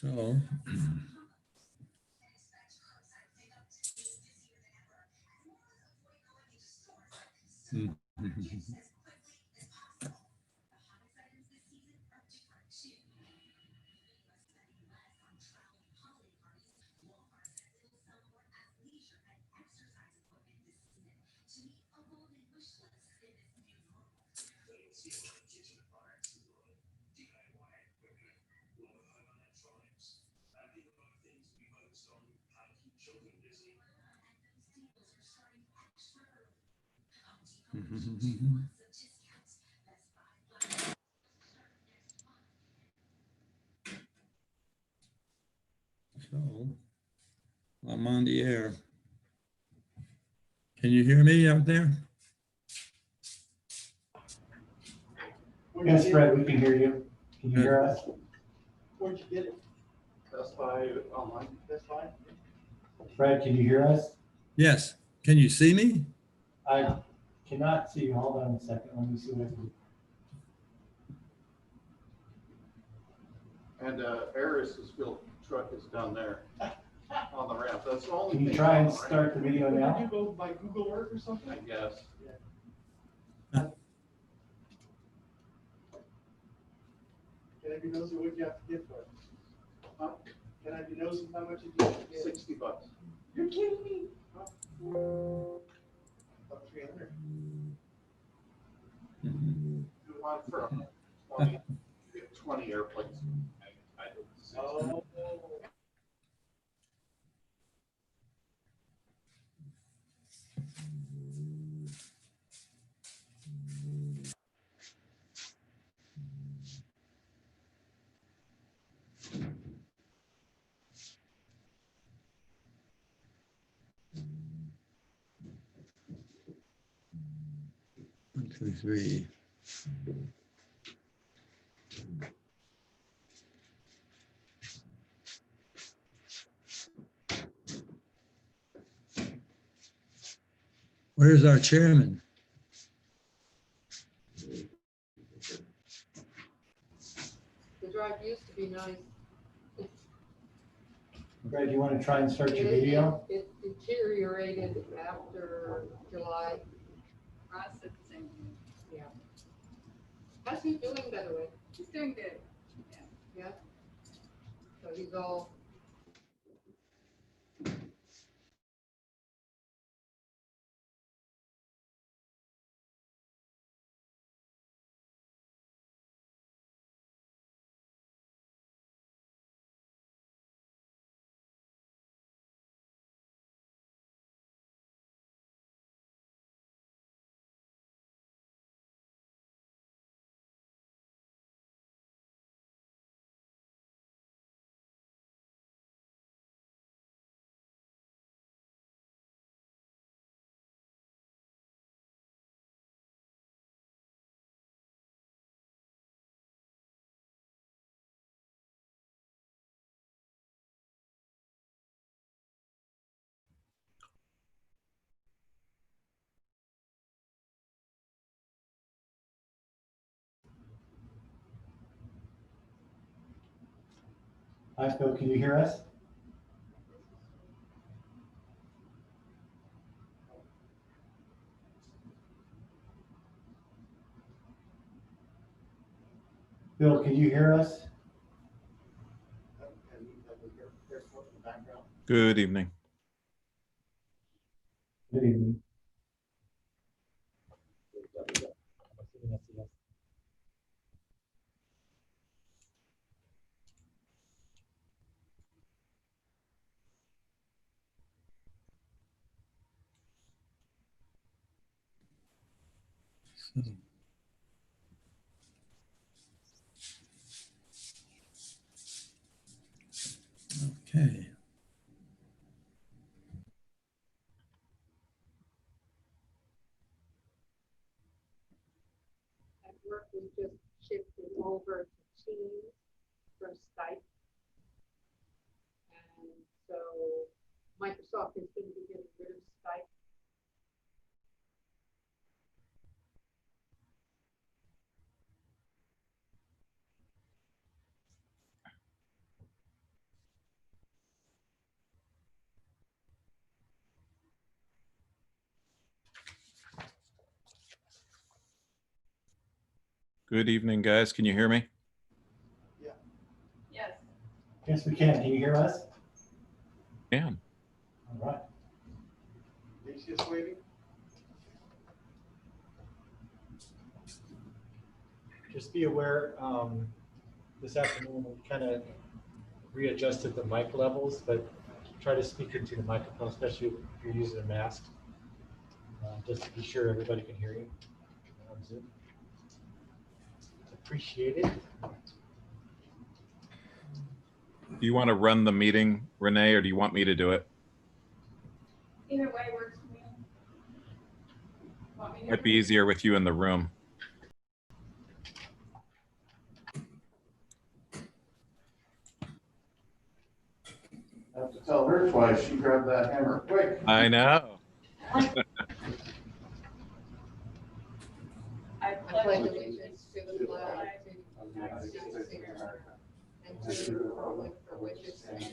So, so I'm on the air. Can you hear me out there? Yes, Fred, we can hear you. Can you hear us? Where'd you get it? Best Buy online. Best Buy? Fred, can you hear us? Yes. Can you see me? I cannot see you. Hold on a second. Let me see what I can do. And Eris's field truck is down there on the ramp. That's the only Can you thing try and on the ramp. start the video Did now? you go by Google Earth or something? I guess. Can I be nosy, what do you have to get for it? Huh? Can I be nosy, how much did you have to get? $60. You're kidding me? About 300. You want for 20, you get 20 airplanes. I did 60. Oh. One, two, three. Where's our chairman? The drive used to be nice. Fred, you want to try and start your video? It deteriorated after July. Ross said the same thing. Yeah. How's he doing, by the way? He's doing good. Yeah. So he's all. Hi, Phil, can you hear us? Bill, can you hear us? And you have the airport in the background. Good evening. Good evening. Okay. At work, we just shifted over to Teams from Skype. And so Microsoft is going to be getting rid of Skype. Good evening, guys. Can you hear me? Yes. Yes, we can. Can you hear us? Can. All right. He's just waiting. Just be aware, this afternoon, we kind of readjusted the mic levels, but try to speak into the microphone, especially if you're using a mask, just to be sure everybody can hear you on Zoom. Appreciate it. Do you want to run the meeting, Renee, or do you want me to do it? Either way works for me. Want me to? Might be easier with you in the room. I have to tell her twice, she grabbed that hammer quick. I know. I I pledge pledge allegiance allegiance to the flag of the United States of America and to the republic for which it stands,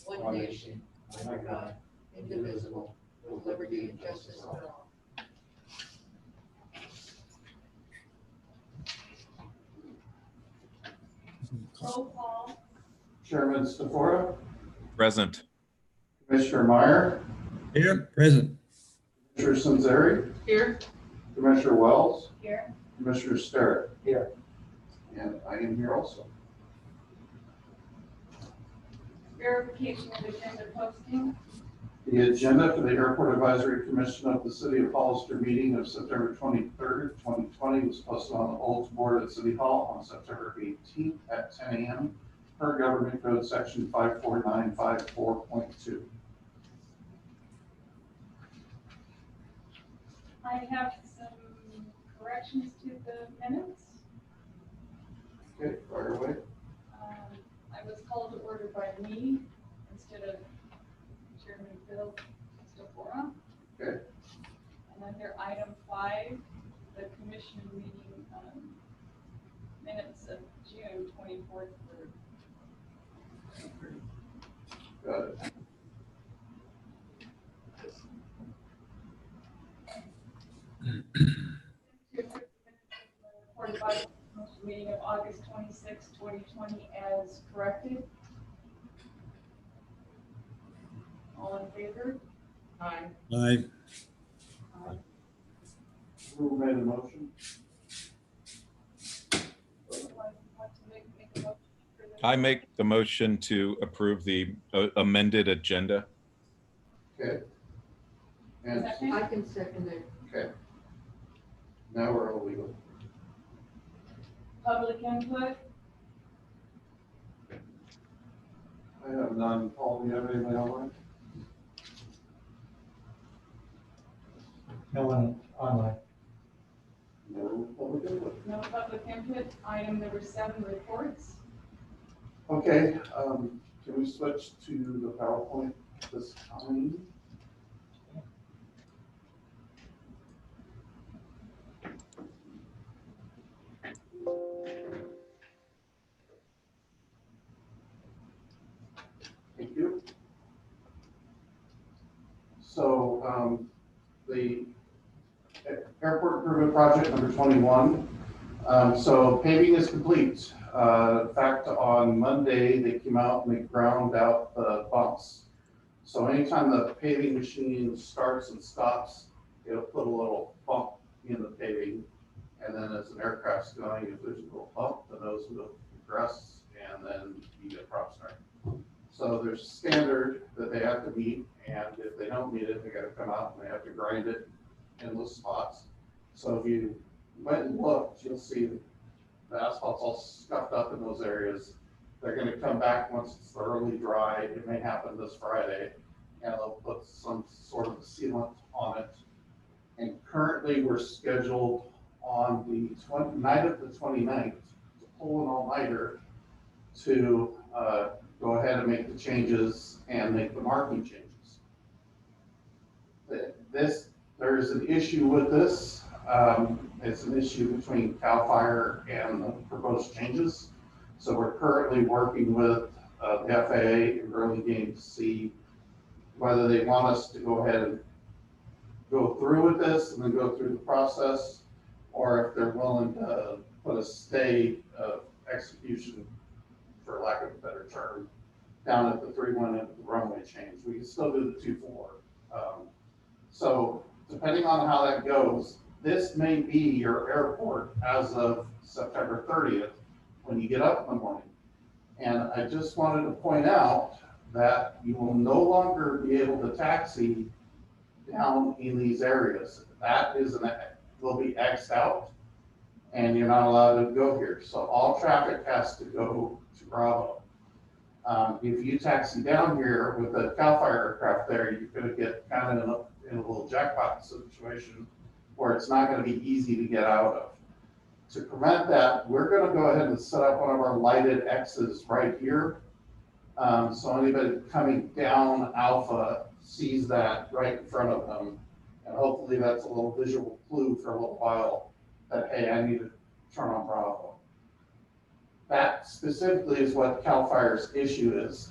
one nation, under God, indivisible, with liberty and justice for all. roll call. Chairman Stefora, Present. Commissioner Meyer, Here, present. Commissioner Sanzari, Here. Commissioner Wells, Here. Commissioner Sterrett. Here. And I am here also. Verification of agenda posting. The agenda for the Airport Advisory Commission of the City of Hollister meeting of September 23rd, 2020 was posted on the Olds board at City Hall on September 18th at 10 a.m. per Government Code Section 54954.2. I have some corrections to the minutes. Okay, fire away. I was called to order by me instead of Chairman Bill Stefora. Okay. And under item 5, the commission meeting minutes of June 24th. Got it. Meeting of August 26, 2020 as corrected. All in favor? Aye. Aye. Who made a motion? I make the motion to approve the amended agenda. Okay. And, Second? I can second it. okay. Now we're all legal. Public input? I have none. Paul, do you have anything online? No one online. No public input. No public input. Item number 7, reports. Okay, can we switch to the PowerPoint this time? Thank you. So, the airport improvement project number 21. So paving is complete. In fact, on Monday, they came out and they ground out the bumps. So anytime the paving machine starts and stops, it'll put a little bump in the paving. And then as an aircraft's going, if there's a little bump, the nose will progress and then you get a prop start. So there's a standard that they have to meet, and if they don't meet it, they gotta come out and they have to grind it in those spots. So if you went and looked, you'll see the asphalt's all scuffed up in those areas. They're gonna come back once it's thoroughly dry. It may happen this Friday, and they'll put some sort of sealant on it. And currently, we're scheduled on the night of the 29th to pull an all-nighter to go ahead and make the changes and make the marking changes. There's an issue with this. It's an issue between CAL FIRE and the proposed changes. So we're currently working with the FAA and Burlingame to see whether they want us to go ahead and go through with this and then go through the process, or if they're willing to put a stay of execution, for lack of a better term, down at the 3-1 end of the runway change. We can still do the 2-4. So depending on how that goes, this may be your airport as of September 30th when you get up in the morning. And I just wanted to point out that you will no longer be able to taxi down in these areas. That will be X'd out, and you're not allowed to go here. So all traffic has to go to Bravo. If you taxi down here with a CAL FIRE aircraft there, you're gonna get kind of in a little jackpot situation where it's not gonna be easy to get out of. To prevent that, we're gonna go ahead and set up one of our lighted X's right here. So anybody coming down Alpha sees that right in front of them. And hopefully that's a little visual clue for a little while that, hey, I need to turn on Bravo. That specifically is what CAL FIRE's issue is.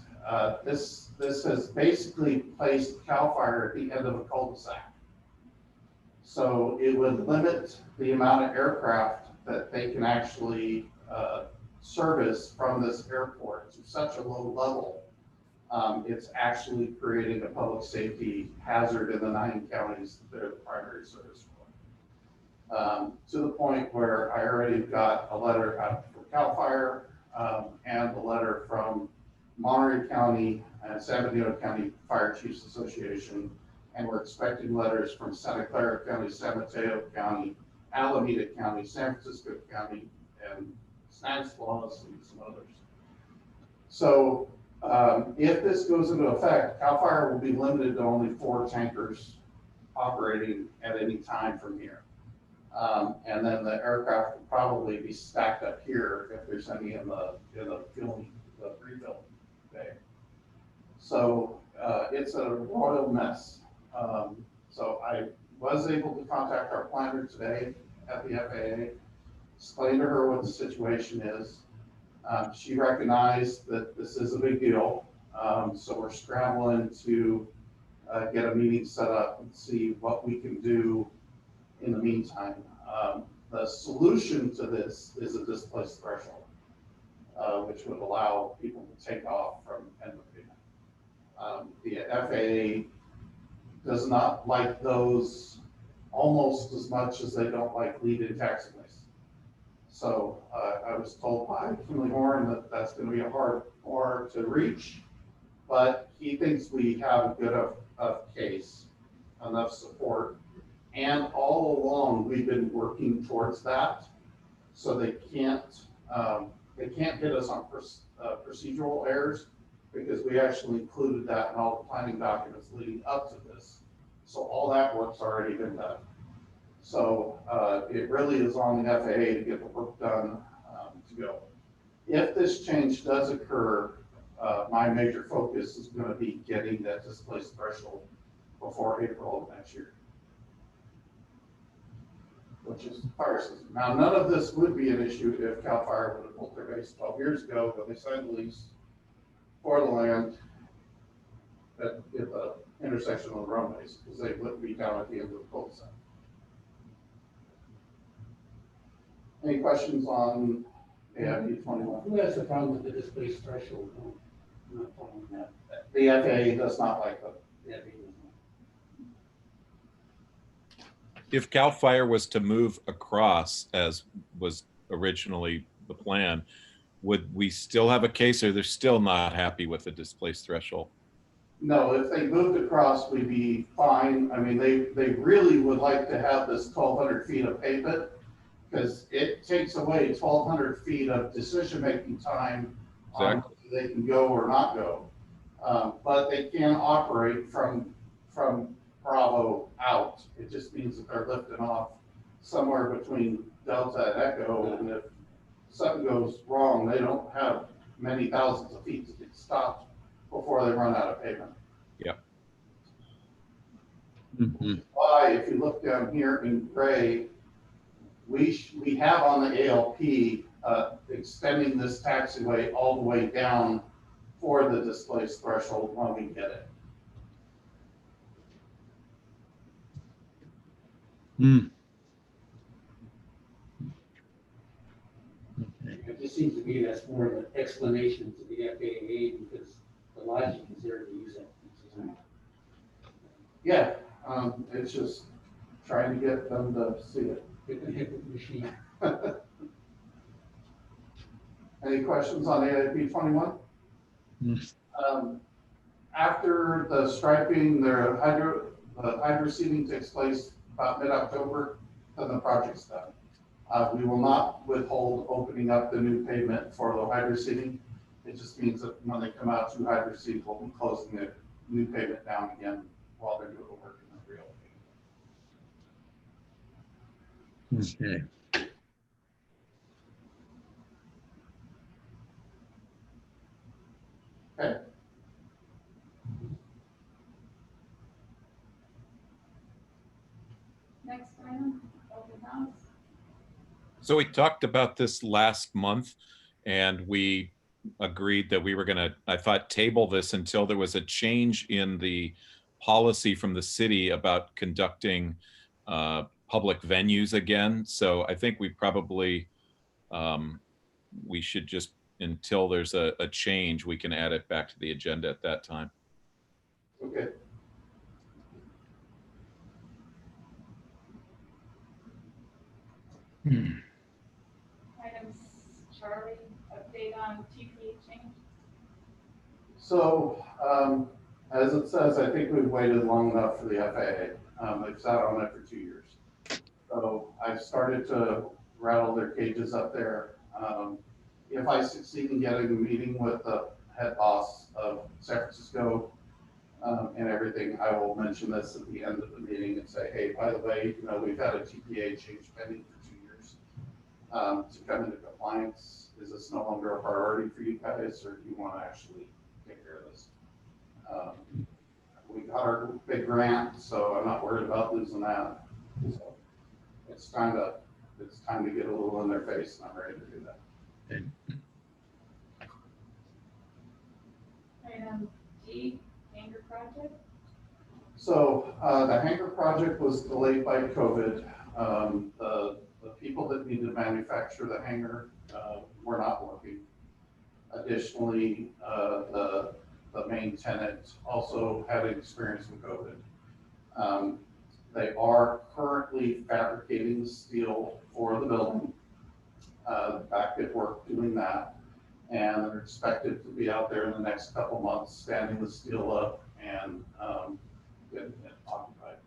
This has basically placed CAL FIRE at the end of a cul-de-sac. So it would limit the amount of aircraft that they can actually service from this airport to such a low level. It's actually creating a public safety hazard in the 9 counties that they're the primary service for. To the point where I already got a letter out from CAL FIRE and a letter from Monterey County and San Bernardino County Fire Chiefs Association, and we're expecting letters from Santa Clara County, San Mateo County, Alameda County, San Francisco County, and Stanislaus and some others. So if this goes into effect, CAL FIRE will be limited to only 4 tankers operating at any time from here. And then the aircraft will probably be stacked up here if there's any in the refill bay. So it's a royal mess. So I was able to contact our planner today at the FAA, explain to her what the situation is. She recognized that this is a big deal. So we're scrambling to get a meeting set up and see what we can do in the meantime. The solution to this is a displaced threshold, which would allow people to take off from Enderby. The FAA does not like those almost as much as they don't like lead-in taxiways. So I was told by Kimley Horn that that's going to be a hard bar to reach, but he thinks we have a good of case, enough support. And all along, we've been working towards that. So they can't hit us on procedural errors, because we actually included that in all the planning documents leading up to this. So all that work's already been done. So it really is on the FAA to get the work done to go. If this change does occur, my major focus is going to be getting that displaced threshold before April of next year, which is fire season. Now, none of this would be an issue if CAL FIRE would have built their base 12 years ago when they signed the lease for the land at the intersection of the runways, because they wouldn't be down at the end of the cul-de-sac. Any questions on AIP 21? Who has the problem with the displaced threshold? I'm not following that. The FAA does not like them. Yeah, If CAL FIRE was to move across, as was originally the plan, would we still have a case, or they're still not happy with the displaced threshold? No, if they moved across, we'd be fine. I mean, they really would like to have this 1,200 feet of pavement, because it takes away 1,200 feet of decision-making time on Exactly. whether they can go or not go. But they can operate from Bravo out. It just means that they're lifting off somewhere between Delta and Echo, and if something goes wrong, they don't have many thousands of feet to get stopped before they run out of pavement. Yep. Mhm. Why, if you look down here in gray, we have on the ALP extending this taxiway all the way down for the displaced threshold when we get it. seems to me that's more of an explanation to the FAA because the logic is there to use that. Yeah, it's just trying to get them to see it. Get the heck with the machine. Any questions on AIP 21? After the striping, the hydro seeding takes place about mid-October, then the project's done. We will not withhold opening up the new pavement for the hydro seeding. It just means that when they come out to hydro seed, we'll be closing the new pavement down again while they're doing the work in the real pavement. Okay. Okay. Next item, open house. So we talked about this last month and we agreed that we were gonna, I thought, table this until there was a change in the policy from the city about conducting public venues again. So I think we probably, we should just, until there's a change, we can add it back to the agenda at that time. Okay. Items, Charlie, update on TPA change. So, as it says, I think we've waited long enough for the FAA. They've sat on it for 2 years. So I've started to rattle their cages up there. If I succeed in getting a meeting with the head boss of San Francisco and everything, I will mention this at the end of the meeting and say, hey, by the way, you know, we've had a TPA change pending for 2 years to come into compliance. Is this no longer a priority for you guys, or do you want to actually take care of this? We got our big grant, so I'm not worried about losing that. So it's time to get a little in their face, and I'm ready to do that. Okay. Item D, hangar project. So the hangar project was delayed by COVID. The people that need to manufacture the hangar were not working. Additionally, the main tenant also had experience with COVID. They are currently fabricating the steel for the building, back at work doing that. And they're expected to be out there in the next couple months, standing the steel up and getting it occupied.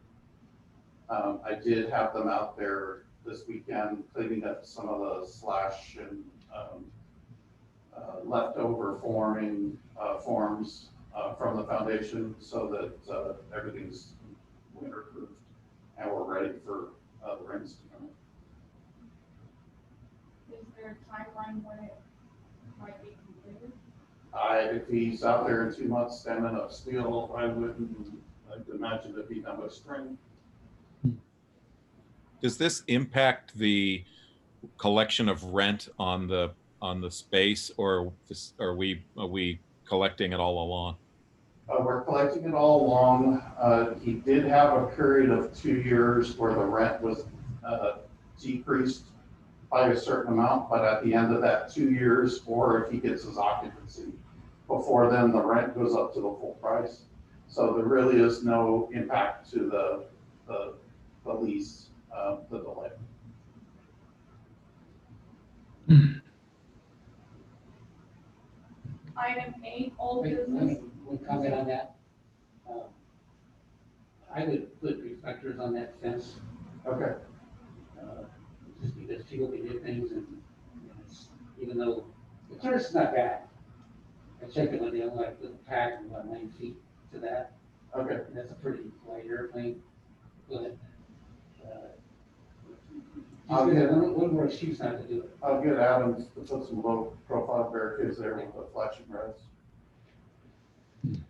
I did have them out there this weekend cleaning up some of the slash and leftover forms from the foundation so that everything's winter-proof and we're ready for the rains to come in. Is there a timeline when it might be completed? If he's out there in 2 months standing up steel, I'd imagine it'd be done by spring. Does this impact the collection of rent on the space, or are we collecting it all along? We're collecting it all along. He did have a period of 2 years where the rent was decreased by a certain amount, but at the end of that 2 years, or if he gets his occupancy, before then the rent goes up to the full price. So there really is no impact to the lease, the delay. Item 8, old Wait, business. one comment on that. I would put reflectors on that fence, Okay. just because people can hit things and, you know, even though the clearance is not bad. I checked it when they like the pack and about 9 feet to that. Okay. And that's a pretty light airplane, but I'll get- one more excuse not to do it. I'll get Adams to put some low profile barricades there with the flashing reds. And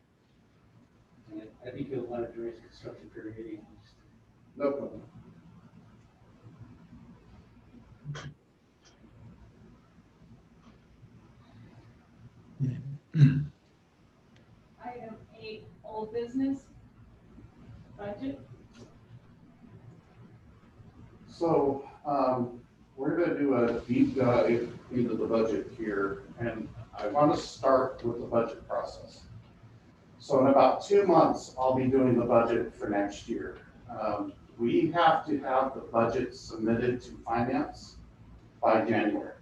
I think you'll want it during its construction period anyways. No problem. Item 8, old business. Budget. So we're going to to do a deep dive into the budget here, and I want to start with the budget process. So in about 2 months, I'll be doing the budget for next year. We have to have the budget submitted to finance by January.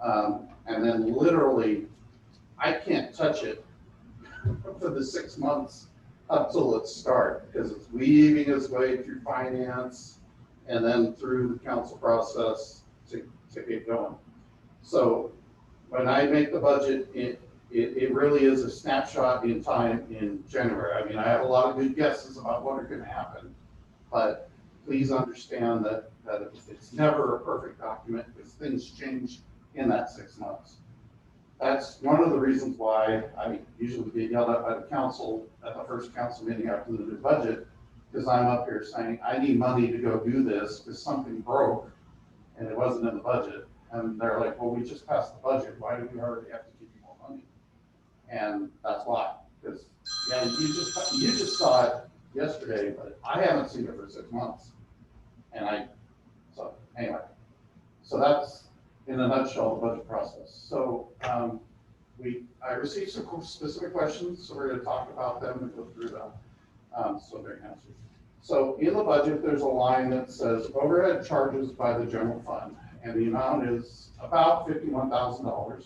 And then literally, I can't touch it for the 6 months up till it starts, because it's weaving its way through finance and then through the council process to get going. So when I make the budget, it really is a snapshot in time in January. I mean, I have a lot of good guesses about what are gonna happen, but please understand that it's never a perfect document, because things change in that 6 months. That's one of the reasons why I usually get yelled at by the council at the first council meeting after the new budget, because I'm up here saying, I need money to go do this because something broke and it wasn't in the budget. And they're like, well, we just passed the budget. Why do we already have to give you more money? And that's why, because yeah, you just saw it yesterday, but I haven't seen it for 6 months. So anyway, so that's in a nutshell the budget process. So I received some specific questions, so we're going to talk about them and go through them. So they're answered. So in the budget, there's a line that says overhead charges by the general fund, and the amount is about $51,000.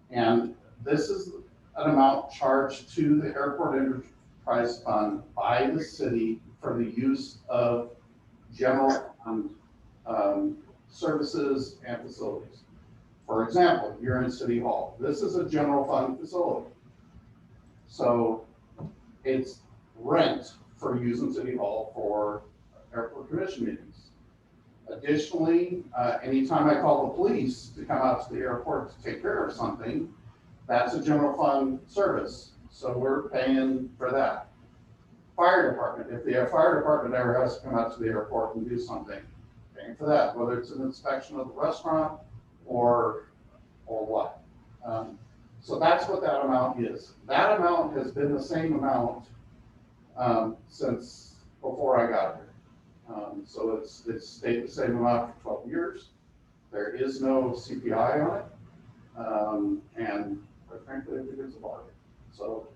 And this is an amount charged to the airport enterprise fund by the city for the use of general fund services and facilities. For example, you're in City Hall. This is a general fund facility. So it's rent for using City Hall for airport commission meetings. Additionally, anytime I call the police to come out to the airport to take care of something, that's a general fund service. So we're paying for that. Fire department, if the fire department ever has to come out to the airport and do something, paying for that, whether it's an inspection of the restaurant or what. So that's what that amount is. That amount has been the same amount since before I got here. So it's stayed the same amount for 12 years. There is no CPI on it. And quite frankly, I think it's a bargain. So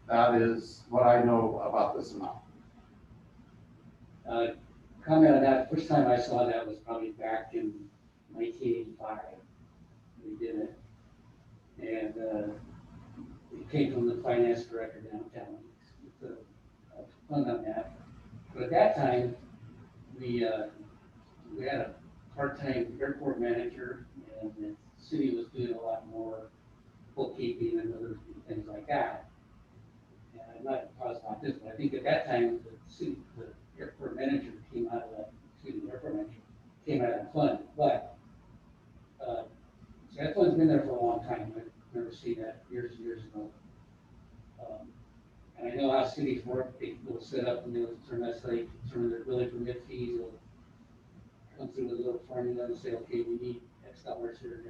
that is what I know about this amount. Comment on that, first time I saw that was probably back in 1985. We did it. And it came from the finance director downtown. With the fund on that. But at that time, we had a part-time airport manager, and the city was doing a lot more bookkeeping and other things like that. And I'm not positive about this, but I think at that time, the airport manager came out of that, came out of that fund. But so that fund's been there for a long time. I've never seen that years and years ago. And I know how cities work. They will set up and they'll turn their billing permit fees. They'll come through with a little formula and say, okay, we need X dollars here and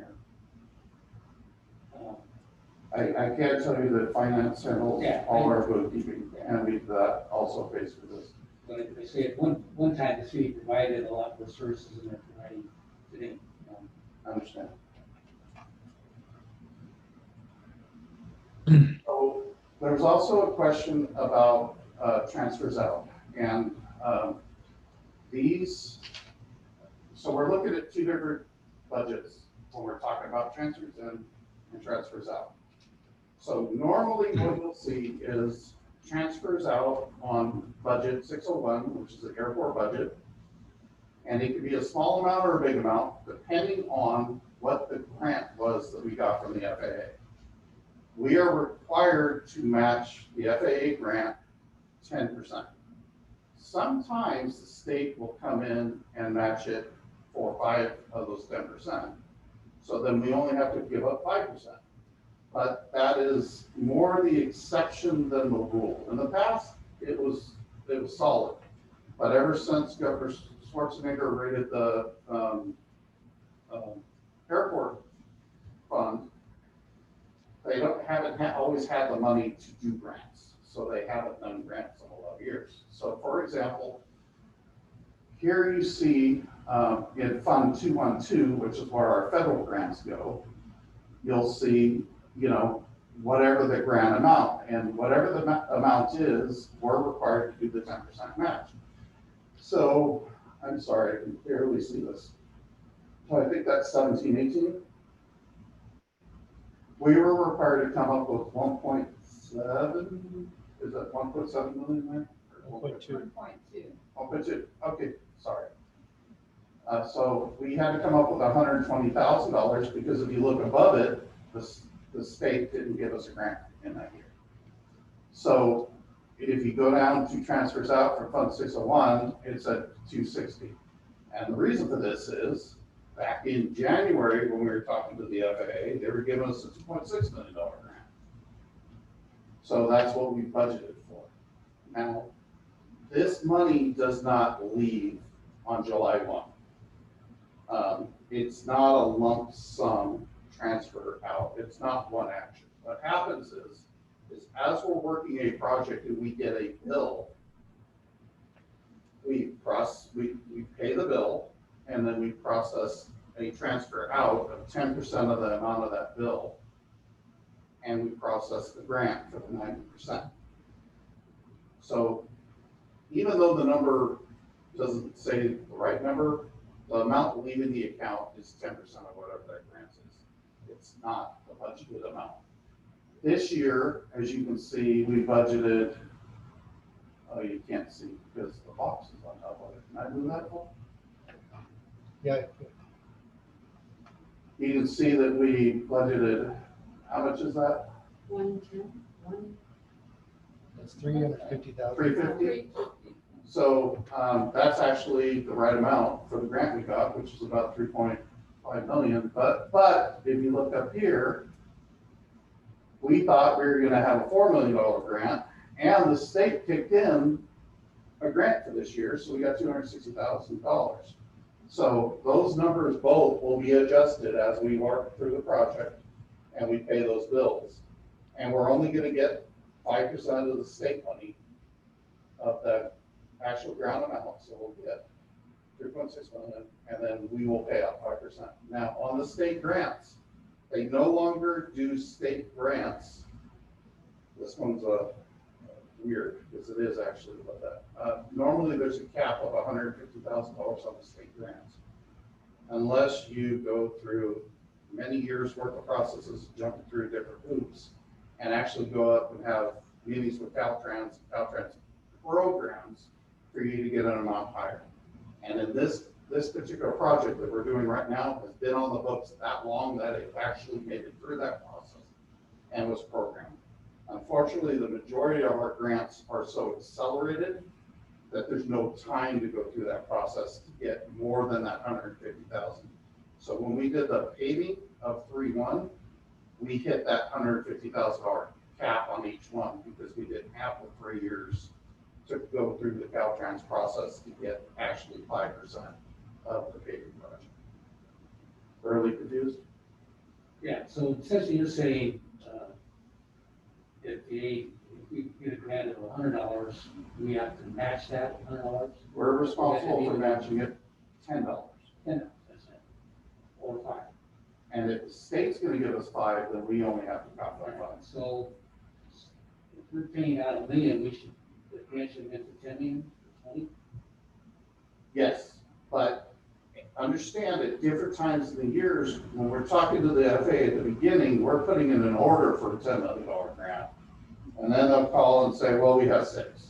there. I can't tell you that finance handles all our bookkeeping, and that also pays for this. But I say at one time, the city provided a lot more services than they're providing today. I understand. So there's also a question about transfers out, and so we're looking at two different budgets when we're talking about transfers in and transfers out. So normally what you'll see is transfers out on budget 601, which is the airport budget. And it could be a small amount or a big amount, depending on what the grant was that we got from the FAA. We are required to match the FAA grant 10%. Sometimes the state will come in and match it for 5 of those 10%. So then we only have to give up 5%. But that is more the exception than the rule. In the past, it was solid. But ever since Governor Schwarzenegger raided the airport fund, they haven't always had the money to do grants. So they haven't done grants in a lot of years. So for example, here you see in Fund 212, which is where our federal grants go, you'll see, you know, whatever the grant amount, and whatever the amount is, we're required to do the 10% match. So, I'm sorry, I can barely see this. So I think that's 17, 18. We were required to come up with 1.7, is that 1.7 million there? 1.2. 1.2. 1.2, okay, sorry. So we had to come up with $120,000 because if you look above it, the state didn't give us a grant in that year. So if you go down to transfers out from Fund 601, it's at 260. And the reason for this is, back in January, when we were talking to the FAA, they were giving us a $2.6 million grant. So that's what we budgeted for. Now, this money does not leave on July 1. It's not a lump sum transfer out. It's not one action. What happens is as we're working a project and we get a bill, we pay the bill, and then we process a transfer out of 10% of the amount of that bill, and we process the grant for the 90%. So even though the number doesn't say the right number, the amount leaving the account is 10% of whatever that grant is. It's not the budgeted amount. This year, as you can see, we budgeted, oh, you can't see because the box is on top of it. Can I move that one? Yeah, You can see that we budgeted, how much is that? 110, that's 350,000. 350? So that's actually the right amount for the grant we got, which is about 3.5 million. But if you look up here, we thought we were gonna have a $4 million grant, and the state kicked in a grant for this year, so we got $260,000. So those numbers both will be adjusted as we work through the project and we pay those bills. And we're only gonna get 5% of the state money of that actual grant amount, so we'll get 3.6 million, and then we will pay out 5%. Now, on the state grants, they no longer do state grants. This one's weird, because it is actually about that. Normally, there's a cap of $150,000 on the state grants. Unless you go through many years worth of processes, jumping through different hoops, and actually go up and have meetings with Caltrans programs for you to get an amount higher. And in this particular project that we're doing right now has been on the books that long that it actually made it through that process and was programmed. Unfortunately, the majority of our grants are so accelerated that there's no time to go through that process to get more than that 150,000. So when we did the paving of 3-1, we hit that $150,000 cap on each one because we didn't have the 3 years to go through the Caltrans process to get actually 5% of the paving project. Fairly confused? Yeah, so essentially you're saying, if we get a grant of $100, we have to match that $100? We're responsible for matching it $10. That's it. Or 5. And if the state's gonna give us 5, then we only have to count by 5. So if we're paying out $1 million, the grant should have been for 10 million, 20? Yes, but understand at different times in the years, when we're talking to the FAA at the beginning, we're putting in an order for a $10 million grant. And then they'll call and say, well, we have 6.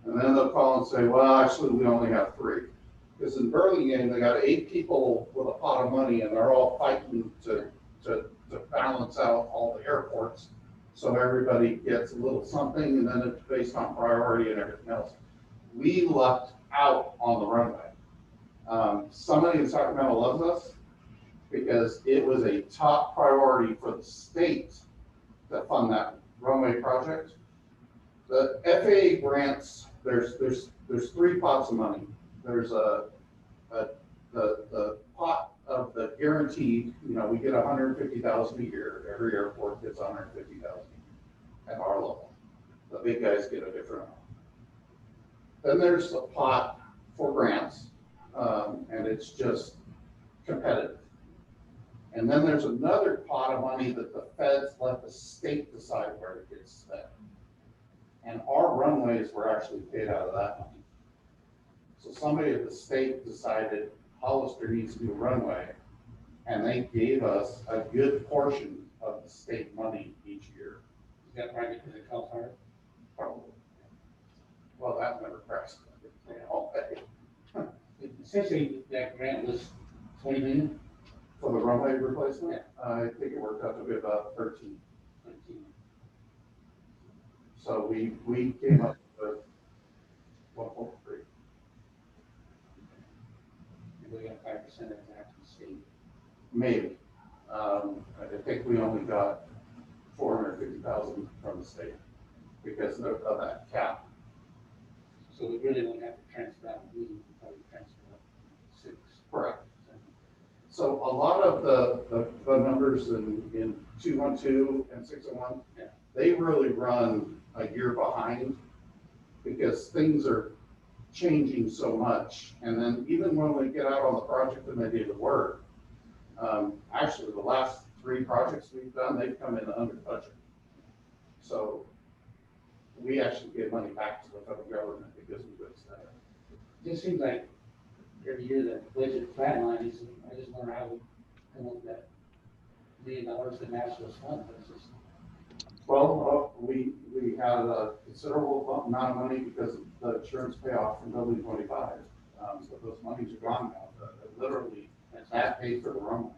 And then they'll call and say, well, actually, we only have 3. Because in Burlingame, they got 8 people with a pot of money and they're all fighting to balance out all the airports. So everybody gets a little something, and then it's based on priority and everything else. We lucked out on the runway. Somebody in Sacramento loves us because it was a top priority for the state to fund that runway project. The FAA grants, there's 3 pots of money. There's the pot of the guaranteed, we get 150,000 a year. Every airport gets 150,000 at our level. The big guys get a different amount. Then there's the pot for grants. and it's just competitive. And then there's another pot of money that the feds let the state decide where it gets spent. And our runways were actually paid out of that money. So somebody at the state decided Hollister needs a new runway, and they gave us a good portion of the state money each year. Is that right because of Cal Fire? Probably. Well, that never crashed. Essentially, that grant was 20 million. For the runway replacement, I think it worked out to be about 13. 19. So we came up with 1.3. And we got 5% of that from the state. Maybe. I think we only got 450,000 from the state because of that cap. So we really don't have to transfer out, we can probably transfer out 6. Correct. So a lot of the numbers in 212 and 601, Yeah. they really run a year behind because things are changing so much. And then even when we get out on the project and they do the work, actually the last 3 projects we've done, they've come in under budget. So we actually give money back to the federal government because we do that. It just seems like every year that budget flatline is, I just wonder how we come up with that $1 million to national fund. That's just, Well, we had a considerable amount of money because of the insurance payoff from building 25. So those monies are gone now. Literally, that paid for the runway.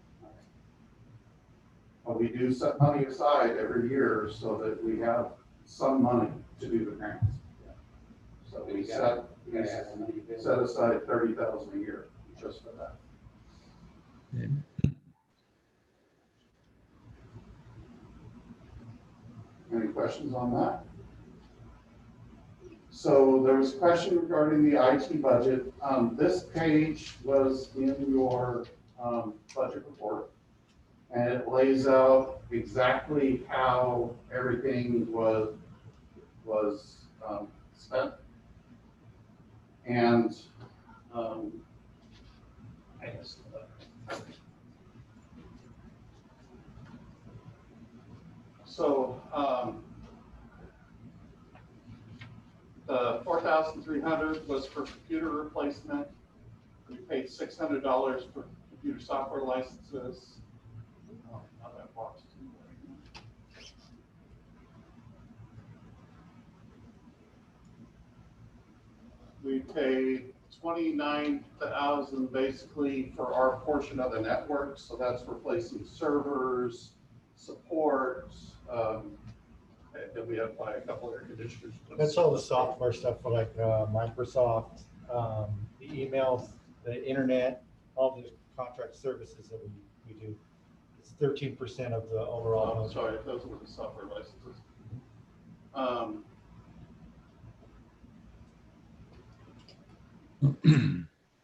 But we do set money aside every year so that we have some money to do the grants. So we set aside 30,000 a year just for that. Okay. Any questions on that? So there was a question regarding the IT budget. This page was in your budget report, and it lays out exactly how everything was spent. And I guess. So the 4,300 was for computer replacement. We paid $600 for computer software licenses. Oh, not that box. We paid 29,000 basically for our portion of the network. So that's replacing servers, support. Then we have by a couple air conditioners. That's all the software stuff for like Microsoft, the emails, the internet, all the contract services that we do. It's 13% of the overall. Oh, sorry, those were the software licenses.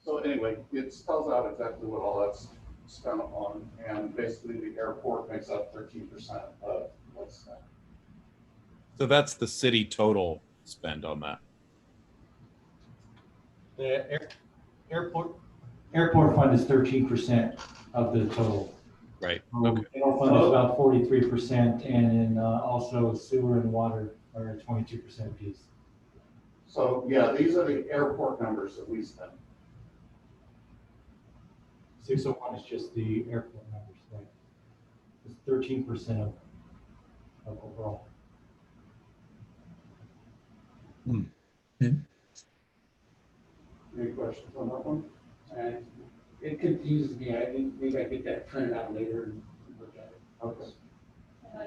So anyway, it spells out exactly what all that's spent on, and basically the airport makes up 13% of what's spent. So that's the city total spend on that. The airport fund is 13% of the total. Right. Okay. Okay. General fund is about 43%, and then also sewer and water are 22% piece. So yeah, these are the airport numbers that we spend. 601 is just the airport numbers, right? It's 13% of overall. Any questions on that one? It confuses me. I think maybe I get that printed out later and look at it. Okay. I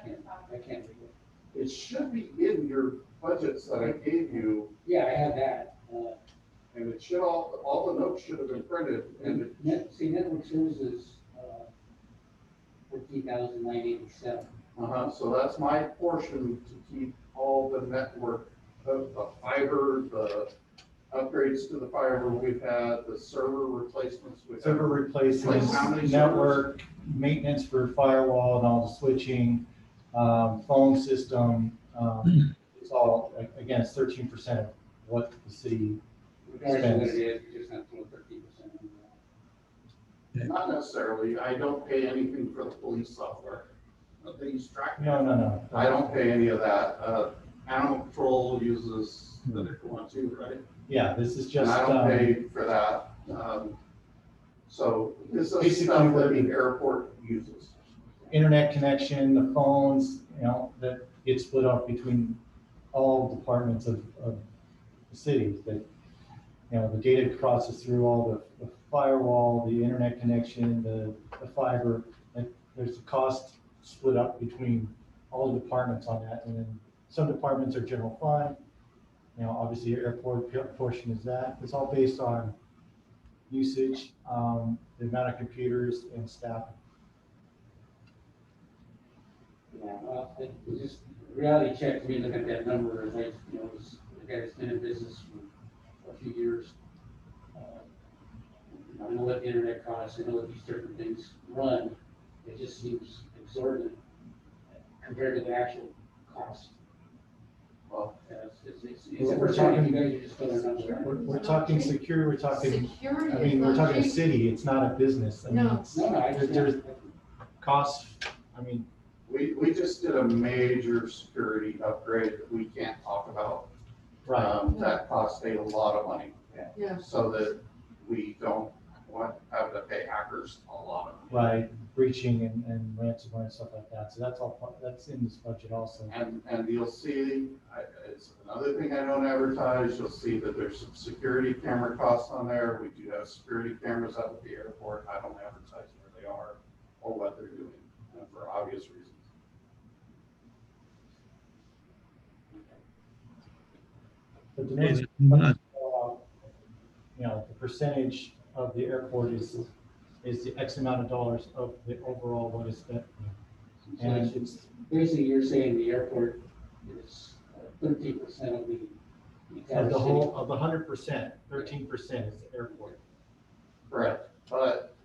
can't read it. It should be in your budgets that I gave you, Yeah, I have that. and it should all the notes should have been printed, and it, Network services, 14,987. so that's my portion to keep all the network, the fiber, the upgrades to the fiber we've had, the server replacements we've had. Server replacements, Like how many network, maintenance for firewall and all the switching, phone system. It's all, again, it's 13% of what the city Regardless of what spends. it is, you just have to put 13% on Not necessarily. I don't pay anything for the police software. They use track. No. I don't pay any of that. Animal control uses the different one too, right? Yeah, this is And just, I don't pay for that. So this is stuff that the airport uses. internet connection, the phones, that get split up between all departments of the city. That, the data crosses through all the firewall, the internet connection, the fiber. And there's a cost split up between all the departments on that. And then some departments are general fund. Obviously your airport portion is that. It's all based on usage, the amount of computers and staff. Yeah, well, it was just reality check to me, looking at that number, as the guy that's been in business for a few years. I know what the internet costs, I know what these different things run, it just seems exorbitant compared to the actual cost. Well, It's a percentage, you guys are just throwing a number. We're talking security, we're talking, Security. we're talking a cheap. city, it's not a business. No. It's- No, I there's understand. costs, we just did a major security upgrade that we can't talk about. right, That cost a lot of money. Yeah. So that we don't want to have to pay hackers a lot of money. right, breaching and ransomware and stuff like that. So that's all, that's in this budget also. And you'll see, it's another thing I don't advertise, you'll see that there's some security camera costs on there. We do have security cameras up at the airport. I don't advertise where they are or what they're doing, for obvious reasons. But the Okay, most, let's move on. the percentage of the airport is the X amount of dollars of the overall what is spent. And it's, Basically, you're saying the airport is 13% of the entire of the city. whole, of the 100%, 13% is the airport. Correct. But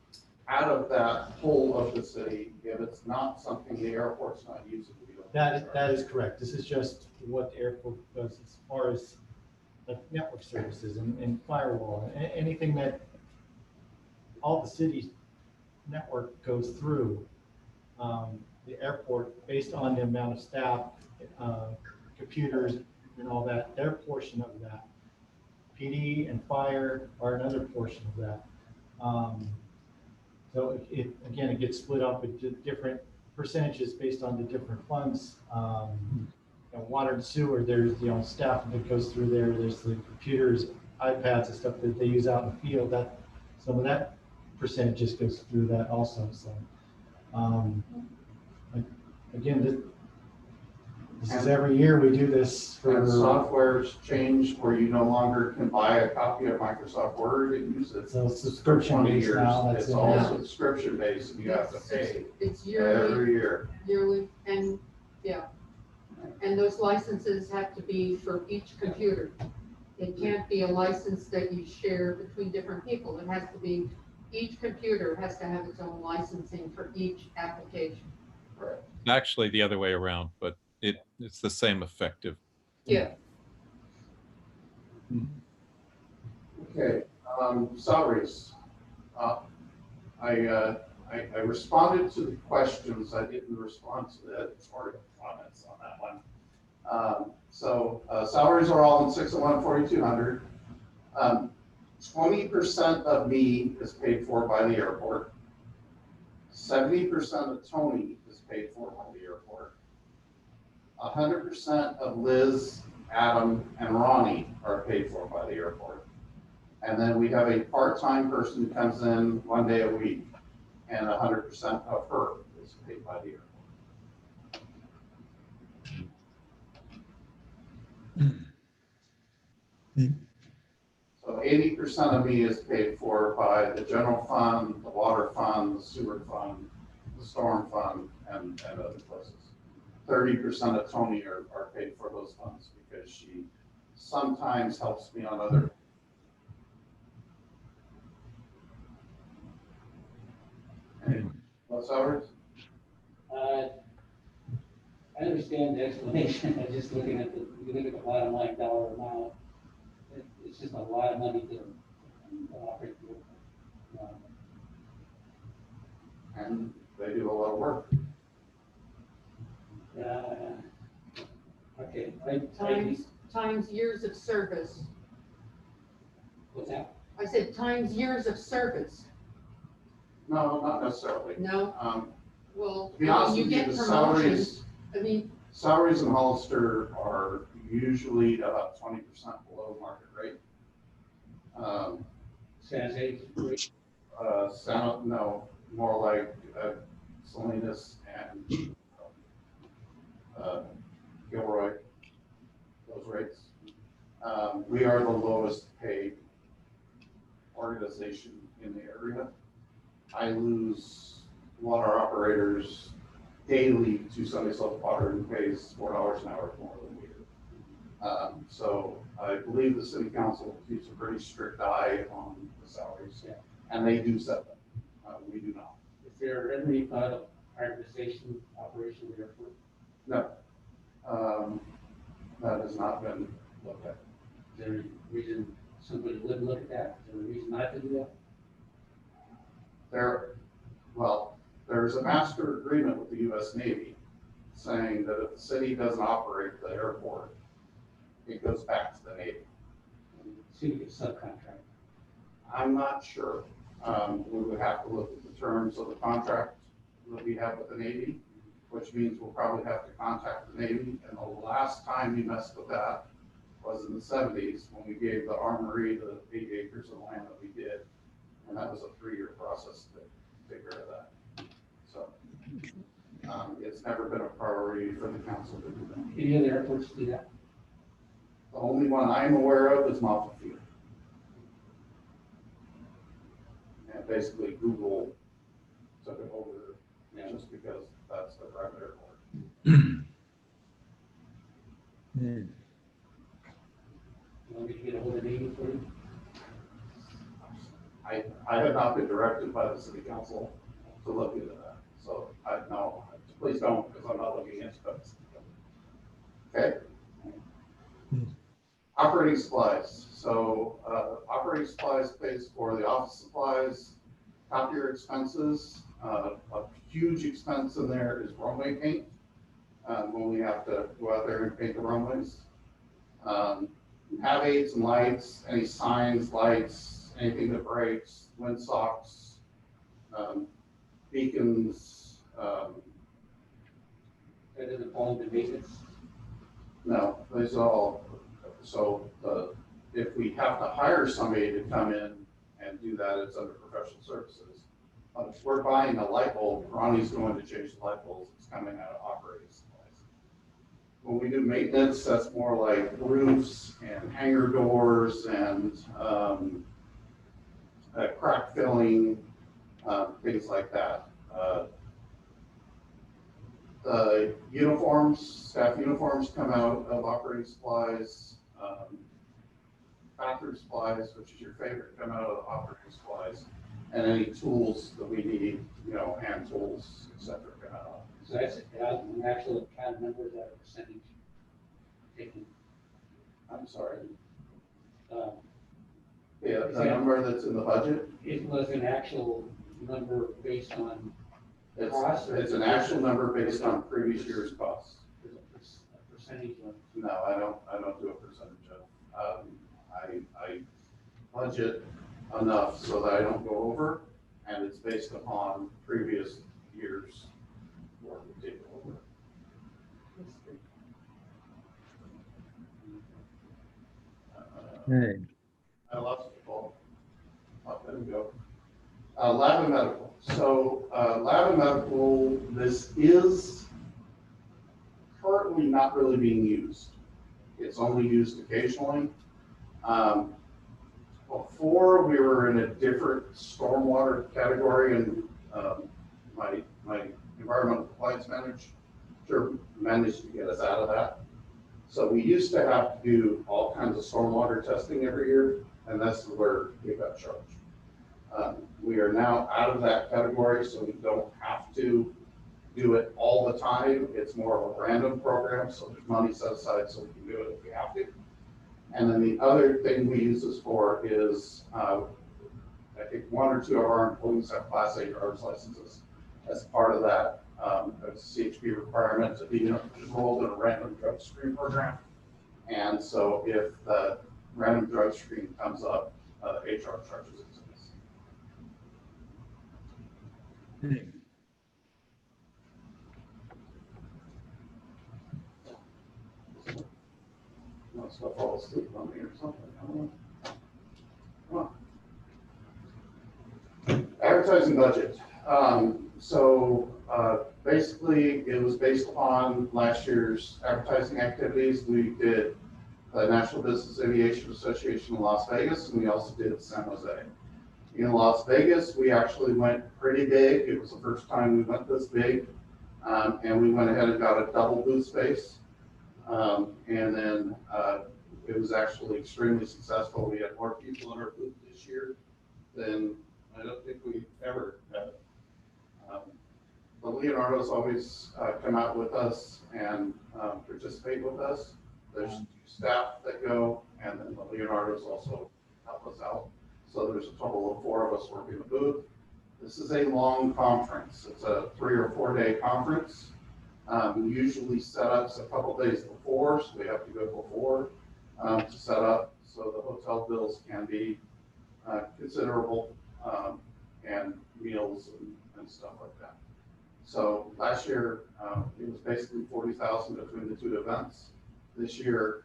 out of that whole of the city, if it's not something the airport's not using, we don't. That is correct. This is just what the airport does as far as like network services and firewall, and anything that all the city's network goes through. The airport, based on the amount of staff, computers and all that, their portion of that. PD and fire are another portion of that. So again, it gets split up into different percentages based on the different funds. Water and sewer, there's, staff that goes through there, there's the computers, iPads and stuff that they use out in the field, that, some of that percentage just goes through that also, so. Again, this is every year we do this And for, software's changed where you no longer can buy a copy of Microsoft Word and use it. so For subscription 20 based years. now, that's It's in all there. subscription based and you have to pay It's yearly, every year. and, yeah. And those licenses have to be for each computer. It can't be a license that you share between different people. It has to be, each computer has to have its own licensing for each application. Correct. Actually, the other way around, but it's the same effective. Yeah. Okay, salaries. I responded to the questions. I didn't respond to the editorial comments on that one. So salaries are all in 601 4200. 20% of me is paid for by the airport. 70% of Tony is paid for by the airport. 100% of Liz, Adam, and Ronnie are paid for by the airport. And then we have a part-time person who comes in 1 day a week, and 100% of her is paid by the airport. Okay. So 80% of me is paid for by the general fund, the water fund, the sewer fund, the storm fund, and other places. 30% of Tony are paid for those funds because she sometimes helps me on other. What's ours? I understand the explanation, I'm just looking at you look at the bottom line dollar amount. It's just a lot of money to operate. and they do a lot of work. Okay, Times years of service. what's that? I said times years of service. No, not necessarily. No, To well, be honest you with you, get the promotions. I mean, salaries in Hollister are usually about 20% below market rate. San Jose, No, more like Salinas and Gilroy, those rates. We are the lowest paid organization in the area. I lose water operators daily to Sunday Slope Water, who pays $4 an hour more than we do. So I believe the city council keeps a pretty strict eye on the salaries, Yeah. and they do set them. We do not. is there any thought of privatization operation of the airport? No. That has not been looked at. Is there a reason somebody wouldn't look at that? Is there a reason not to do that? There's a master agreement with the US Navy saying that if the city doesn't operate the airport, it goes back to the Navy. City gets subcontract. I'm not sure. We would have to look at the terms of the contract that we have with the Navy, which means we'll probably have to contact the Navy. And the last time we messed with that was in the 70s when we gave the Armory the 8 acres of land that we did. And that was a 3-year process to take care of that. So it's never been a priority for the council to do that. Any other airports do that? The only one I'm aware of is Moffett Field. And basically Google took it over just because that's the private airport. You want me to get a hold of Navy for you? I have not been directed by the city council to look into that. So no, please don't, because I'm not looking into it. Okay. Operating supplies. So operating supplies pays for the office supplies, copier expenses. A huge expense in there is runway paint when we have to go out there and paint the runways. Have aids and lights, any signs, lights, anything that breaks, windsocks, beacons. That doesn't fall into maintenance? No, these all, so if we have to hire somebody to come in and do that, it's under professional services. If we're buying a light bulb, Ronnie's going to change the light bulbs, it's coming out of operating supplies. When we do maintenance, that's more like roofs and hangar doors and crack filling, things like that. The uniforms, staff uniforms come out of operating supplies. Bathroom supplies, which is your favorite, come out of operating supplies. And any tools that we need, hand tools, et cetera, come out. So that's an actual account number, is that a percentage taken? I'm sorry. Is The that- number that's in the budget, It was an actual number based on it's an actual number based on previous year's costs. a percentage of. No, I don't do a percentage of. I budget enough so that I don't go over, and it's based upon previous years' work we take over. I lost people. Let me go. Lab and medical. So lab and medical, this is currently not really being used. It's only used occasionally. Before we were in a different stormwater category, and my environmental compliance manager managed to get us out of that. So we used to have to do all kinds of stormwater testing every year, and that's where we got charged. We are now out of that category, so we don't have to do it all the time. It's more of a random program, so there's money set aside so we can do it if we have to. And then the other thing we use this for is, I think 1 or 2 of our employees have Class A driver's licenses. as part of that, a CHP requirement to be enrolled in a random drug screen program. And so if the random drug screen comes up, HR charges it to us. Okay. Must have fall asleep on me or something. I don't know. Come on. Advertising budget. Basically, it was based upon last year's advertising activities. We did the National Business Aviation Association in Las Vegas, and we also did San Jose. In Las Vegas, we actually went pretty big. It was the first time we went this big, and we went ahead and got a double booth space. It was actually extremely successful. We had more people in our booth this year than I don't think we ever had. The Leonardo's always come out with us and participate with us. There's staff that go, and then the Leonardo's also help us out. So there's a total of 4 of us working the booth. This is a long conference. It's a 3 or 4 day conference. Usually setups a couple days before, so we have to go before to set up. So the hotel bills can be considerable, and meals and stuff like that. So last year, it was basically 40,000 between the 2 events. This year,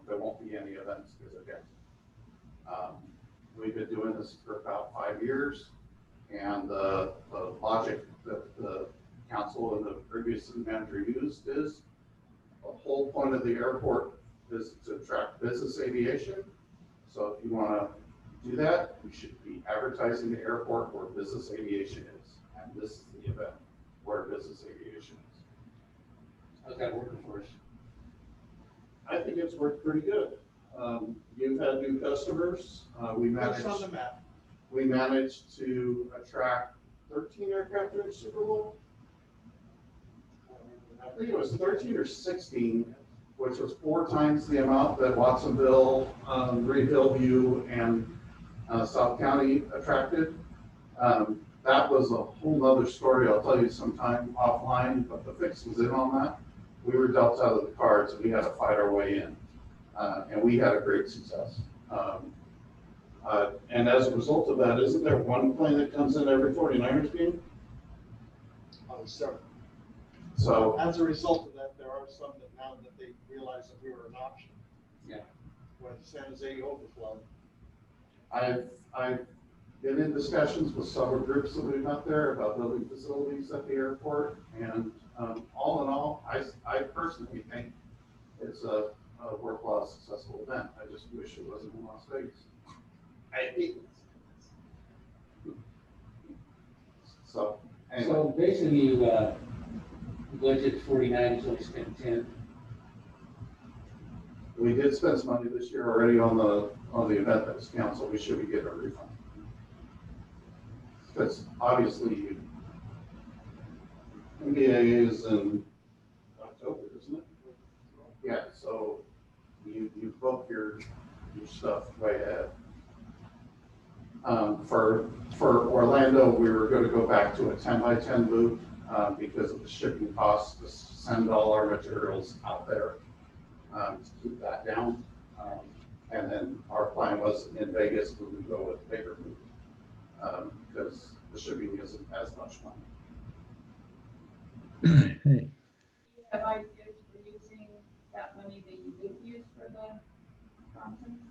there won't be any events because again, we've been doing this for about 5 years, and the logic that the council and the previous city manager used is the whole point of the airport is to attract business aviation. So if you want to do that, you should be advertising the airport where business aviation is, and this is the event where business aviation is. How's that working for us? I think it's worked pretty good. You've had new customers. We What's on managed. the map? We managed to attract 13 aircraft during Super Bowl. I think it was 13 or 16, which was 4 times the amount that Watsonville, Reed Hillview, and South County attracted. That was a whole nother story. I'll tell you sometime offline, but the fix was in on that. We were dealt out of the cards and we had to fight our way in. And we had a great success. And as a result of that, isn't there one plane that comes in every 49ers game? Several. So As a result of that, there are some that now that they realize that we were an option. Yeah. When San Jose overflow. I've been in discussions with several groups that we've met there about building facilities at the airport. And all in all, I personally think it's a worthwhile, successful event. I just wish it wasn't in Las Vegas. I hate it. So, anyway. So basically, you budgeted 49, so we spent 10. We did spend some money this year already on the event that was canceled. We should be getting a refund. Because obviously, NBA is in October, isn't it? Yeah, so you book your stuff way ahead. For Orlando, we were going to go back to a 10 by 10 booth because of the shipping costs to send all our materials out there to keep that down. And then our plan was in Vegas, we would go with bigger booth because the shipping isn't as much money. Hey. Do you have ideas for using that money that you did use for the conference?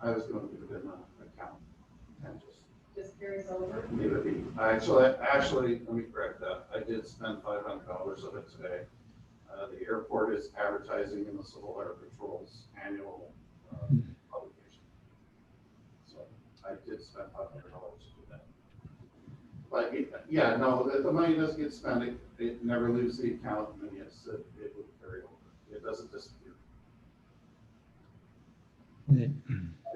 I was going to put it in an account and Just carries over? leave it be. Actually, let me correct that. I did spend $500 of it today. The airport is advertising in the Civil Air Patrol's annual publication. So I did spend $500 to do that. But yeah, no, the money does get spent. It never leaves the account, and yes, it would carry over. It doesn't disappear. Hey.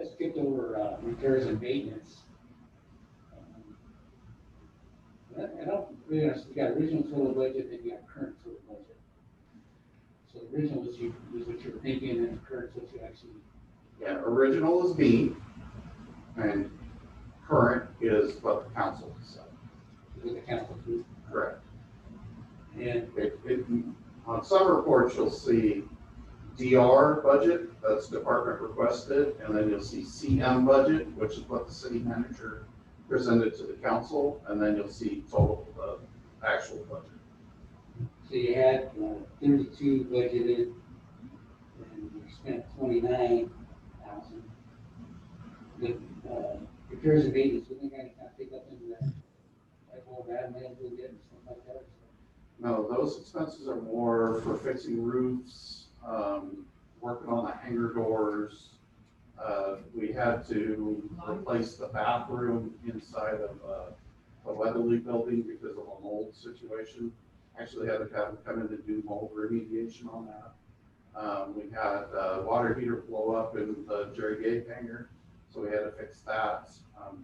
I skipped over repairs and maintenance. I don't really understand. You got original total budget, then you got current total budget. So original was what you were thinking, and current what you actually. Yeah, original is B, and current is what the council decided. With the council approved. Correct. And On some reports, you'll see DR budget, that's department requested, and then you'll see CM budget, which is what the city manager presented to the council, and then you'll see total, actual budget. so you had 32 budgeted, and you spent 29,000. With repairs and maintenance, we think I kind of pick up into that, like all bad man will get and stuff like that. No, those expenses are more for fixing roofs, working on the hangar doors. We had to replace the bathroom inside of the Weatherly building because of a mold situation. Actually had to have them come in to do mold remediation on that. We had a water heater blow up in the Jerry Gate hangar, so we had to fix that.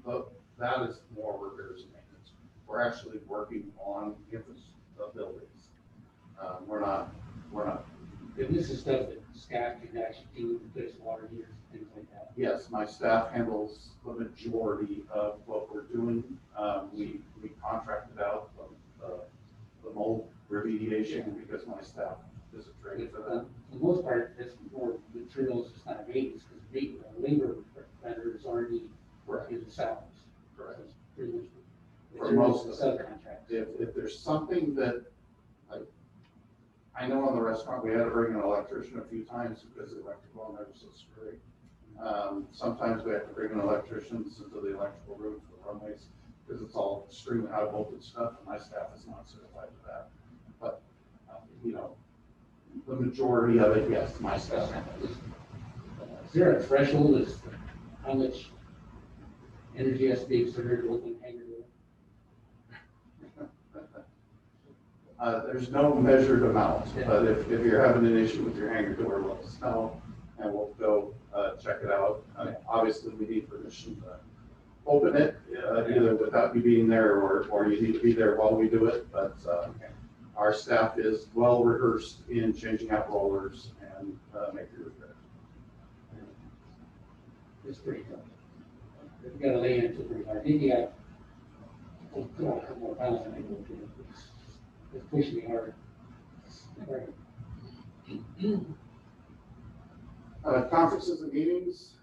But that is more repairs and maintenance. We're actually working on the buildings. We're not. And this is stuff that staff can actually do, replace water heaters, things like that. Yes, my staff handles the majority of what we're doing. We contracted out the mold remediation because my staff is trained for that. For the most part, it's more materials, it's not maintenance, because labor vendor is already in the salaries. Correct. So it's pretty much For most of materials it. and subcontracts. If there's something that, I know in the restaurant, we had to bring an electrician a few times because the electrical on there was so screwy. Sometimes we have to bring an electrician into the electrical room for the runways because it's all extremely high voltage stuff, and my staff is not certified for that. But, the majority of it, yes, my staff. Is there a threshold as to how much energy has to be exerted to open hangar door? There's no measured amount, but if you're having an issue with your hangar door, let us know, and we'll go check it out. Obviously, we need permission to open it, either without you being there, or you need to be there while we do it, but our staff is well rehearsed in changing out rollers and making repairs. It's pretty tough. We've got to lay into it pretty hard. Maybe I will put out a couple more pounds and I go to it. It's pushing me hard. Conferences and meetings.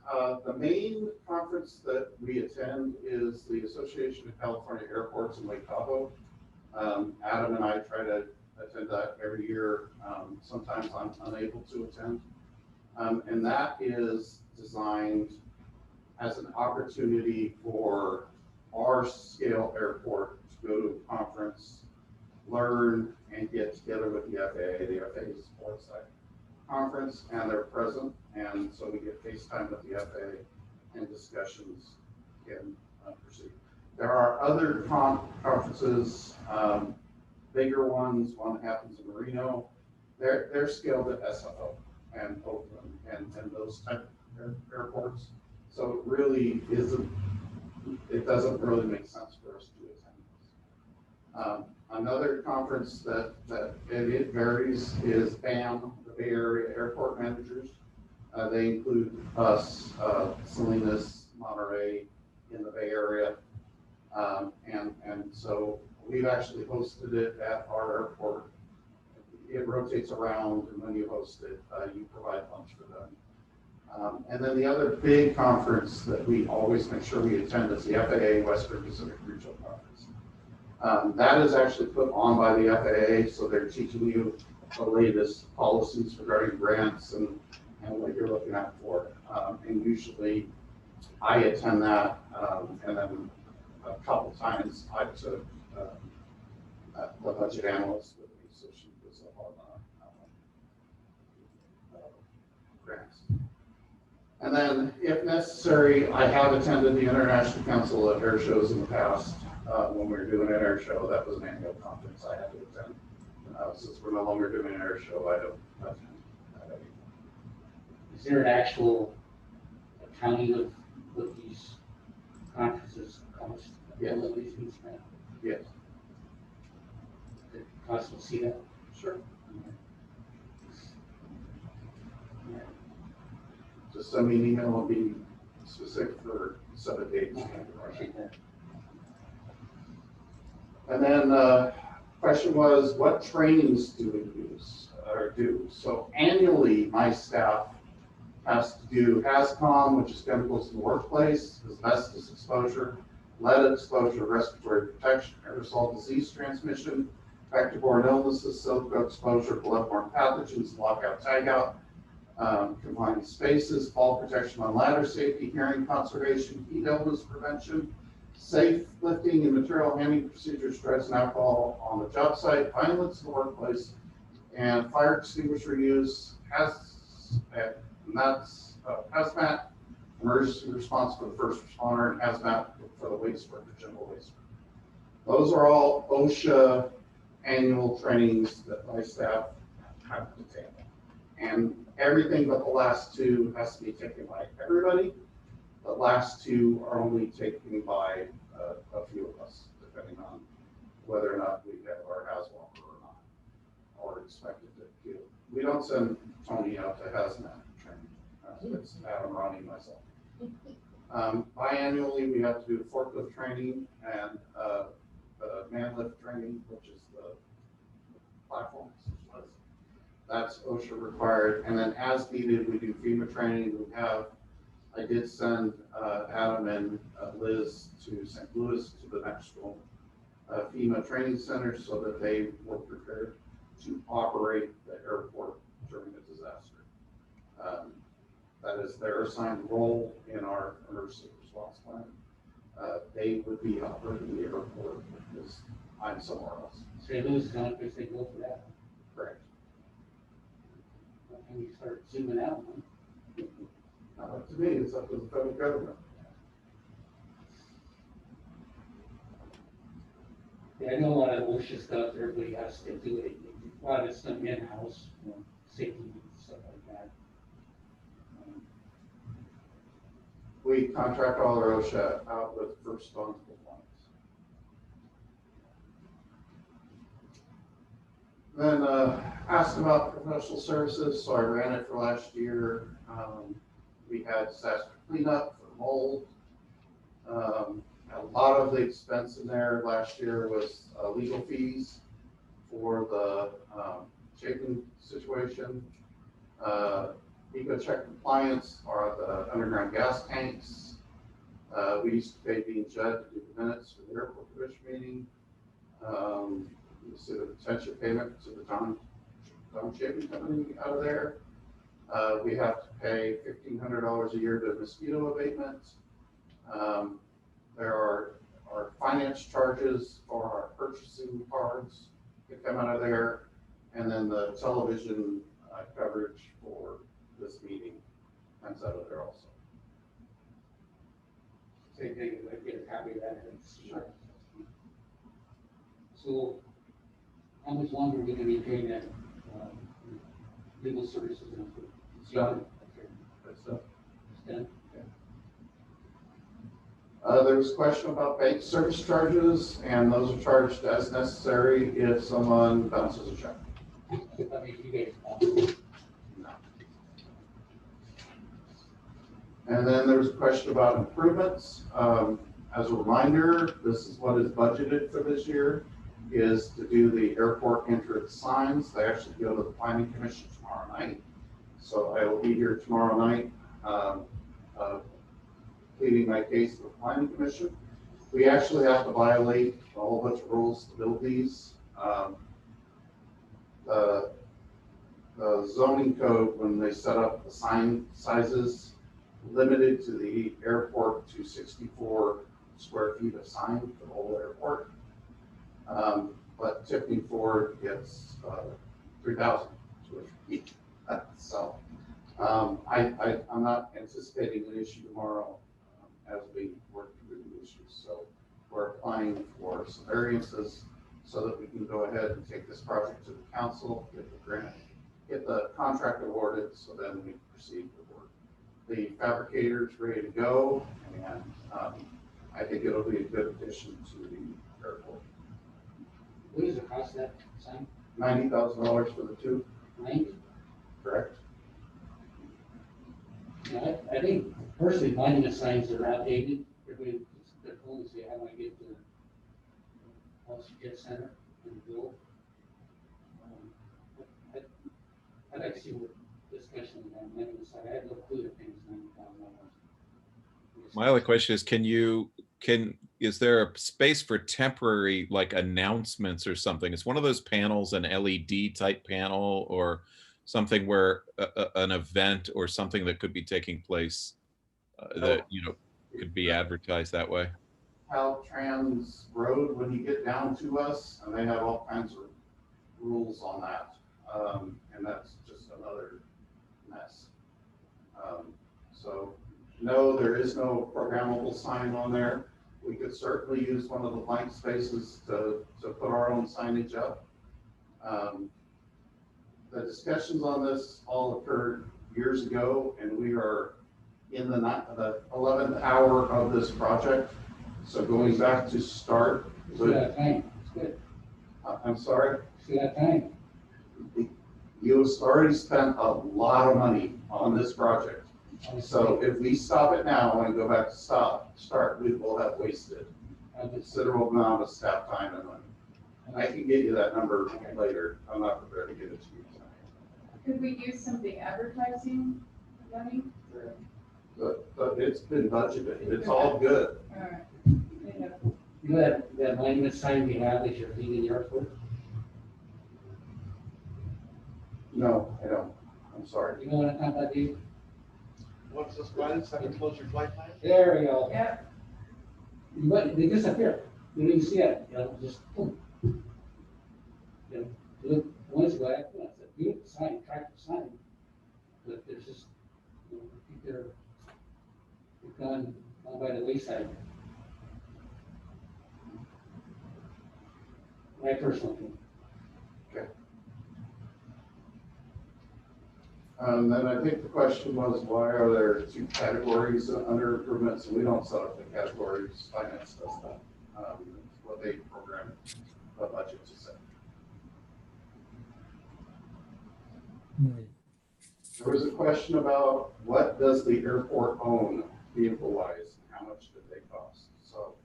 The main conference that we attend is the Association of California Airports in Lake Tahoe. Adam and I try to attend that every year. Sometimes I'm unable to attend. And that is designed as an opportunity for our scale airport to go to a conference, learn, and get together with the FAA. The FAA supports that conference, and they're present, and so we get FaceTime with the FAA, and discussions can proceed. There are other conferences, bigger ones. One that happens in Reno. They're scaled at SFO and Oakland and those type of airports. So it really isn't. It doesn't really make sense for us to attend. Another conference that it varies is BAM, the Bay Area Airport Managers. They include us, Salinas, Monterey, in the Bay Area. And so we've actually hosted it at our airport. It rotates around, and when you host it, you provide lunch for them. And then the other big conference that we always make sure we attend is the FAA Western Pacific Regional Conference. That is actually put on by the FAA, so they're teaching you the latest policies regarding grants and what you're looking at for. And usually I attend that, and then a couple times I took the budget analyst with me, so she was up on grants. And then, if necessary, I have attended the International Council of Air Shows in the past. When we were doing an air show, that was an annual conference I had to attend. Since we're no longer doing an air show, I don't attend that anymore. Is there an actual accounting of what these conferences cost? Yes. What these things spend? Yes. The cost will see that? Sure. Just send me an email, I'll be specific for set of dates. Appreciate that. And then question was, what trainings do we use or do? So annually, my staff has to do HAZCOM, which is chemicals in the workplace, asbestos exposure, lead exposure, respiratory protection, aerosol disease transmission, vector-borne illnesses, silica exposure, blood-borne pathogens, lockout, tagout, confined spaces, fall protection on ladder safety, hearing conservation, heat illness prevention, safe lifting and material handling procedures, drugs and alcohol on the job site, violence in the workplace, and fire extinguisher use, hazmat, emergency response for the first responder, and hazmat for the waste worker, general waste worker. Those are all OSHA annual trainings that my staff have to take. And everything but the last two has to be taken by everybody. The last two are only taken by a few of us, depending on whether or not we have our hazmat or not, or expected to do. We don't send Tony out to hazmat training. It's Adam, Ronnie, and myself. Biannually, we have to do forklift training and man lift training, which is the platform. That's OSHA required. And then as needed, we do FEMA training. I did send Adam and Liz to St. Louis to the national FEMA training center so that they were prepared to operate the airport during a disaster. That is their assigned role in our emergency response plan. They would be operating the airport because I'm somewhere else. St. Louis is not because they go for that. Correct. And you start zooming out. Huh? Not up to me, it's up to the federal government. Yeah, I know a lot of OSHA stuff, everybody has to do it. A lot of it's done in-house, safety and stuff like that. We contract all our OSHA out with first response compliance. Then asked about professional services, so I ran it for last year. We had disaster cleanup for mold. A lot of the expense in there last year was legal fees for the shaping situation. EcoCheck compliance are the underground gas tanks. We used to pay Dean Judd to do the minutes for the airport commission meeting. You see the potential payment to the John Shaping Company out of there. We have to pay $1,500 a year to mosquito abatement. There are finance charges for our purchasing cards that come out of there, and then the television coverage for this meeting comes out of there also. Same thing, I get a copy of that. Sure. So, how much longer are we gonna be paying that legal services? It's done. That's done. It's done? There was a question about bank service charges, and those are charged as necessary if someone bounces a check. I mean, you guys. And then there was a question about improvements. As a reminder, this is what is budgeted for this year, is to do the airport entrance signs. They actually go to the planning commission tomorrow night. So I will be here tomorrow night, pleading my case with the planning commission. We actually have to violate a whole bunch of rules to build these. The zoning code, when they set up the sign sizes, limited to the airport to 64 square feet of sign for the whole airport. But Tiffany Ford gets 3,000 square feet. So I'm not anticipating an issue tomorrow as we work through the issues. So we're applying for some variances so that we can go ahead and take this project to the council, get the grant, get the contract awarded, so then we proceed with work. The fabricator is ready to go, and I think it'll be a good addition to the airport. What does it cost that sign? $90,000 for the two, 90? correct? Yeah, I think personally, monument signs are outdated. Everybody, they're told us they have to get to the Wall Street Center. and build. I'd like to see what discussion on that amendment side. I had no clue that things $90,000. My other question is, is there a space for temporary like announcements or something? Is one of those panels an LED type panel or something where an event or something that could be taking place that, you know, could be advertised that way? Caltrans Road, when you get down to us, and they have all kinds of rules on that. And that's just another mess. So no, there is no programmable sign on there. We could certainly use one of the blank spaces to put our own signage up. The discussions on this all occurred years ago, and we are in the 11th hour of this project. So going back to start. Still got time. It's good. I'm sorry? Still got time. You've already spent a lot of money on this project. So if we stop it now and go back to start, we will have wasted a considerable amount of staff time and money. I can get you that number later. I'm not prepared to give it to you tonight. Could we use something advertising money? But it's been budgeted. It's all good. All right. Yeah. You know that monument sign we have as you're leaving the airport? No, I don't. I'm sorry. You know what I'm talking about, Dave? What's this line, so I can close your flight plan? There we go. Yeah. But they disappear. You don't even see it, you know, just boom. You know, look, once ago, it's a beautiful sign, attractive sign. But there's just, you know, I think they've gone by the wayside. My personal opinion. Then I think the question was, why are there two categories under improvements? And we don't set up the categories, finance does that. It's what they program the budget to set. There was a question about what does the airport own vehicle-wise, and how much did they cost? So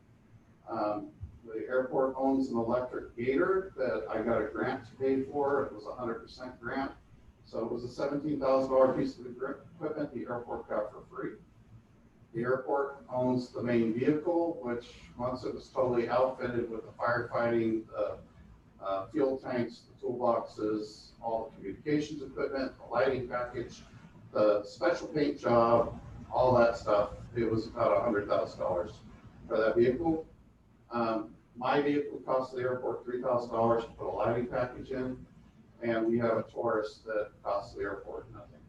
the airport owns an electric gator that I got a grant to pay for. It was a 100% grant. So it was a $17,000 piece of equipment the airport got for free. The airport owns the main vehicle, which once it was totally outfitted with the firefighting, the fuel tanks, the toolboxes, all the communications equipment, the lighting package, the special paint job, all that stuff, it was about $100,000 for that vehicle. My vehicle cost the airport $3,000 to put a lighting package in. And we have a Taurus that costs the airport nothing.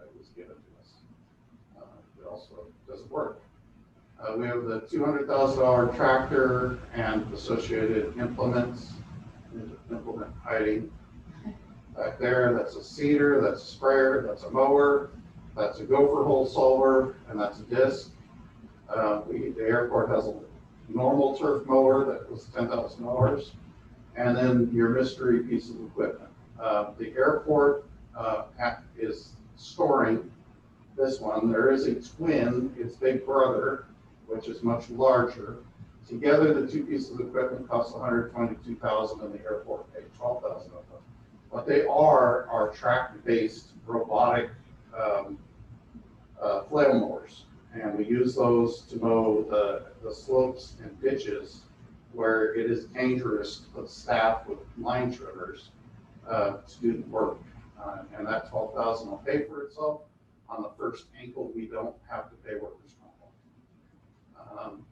It was given to us. It also doesn't work. We have the $200,000 tractor and associated implements, implement hiding. Back there, that's a seeder, that's a sprayer, that's a mower, that's a gopher hole solver, and that's a disc. The airport has a normal turf mower that was $10,000, and then your mystery piece of equipment. The airport is storing this one. There is a twin, its big brother, which is much larger. Together, the two pieces of equipment cost $122,000, and the airport paid $12,000 of them. What they are track-based robotic flail mowers, and we use those to mow the slopes and ditches where it is dangerous to put staff with line trimmers to do the work. And that $12,000 will pay for itself. On the first ankle, we don't have to pay workers' comp.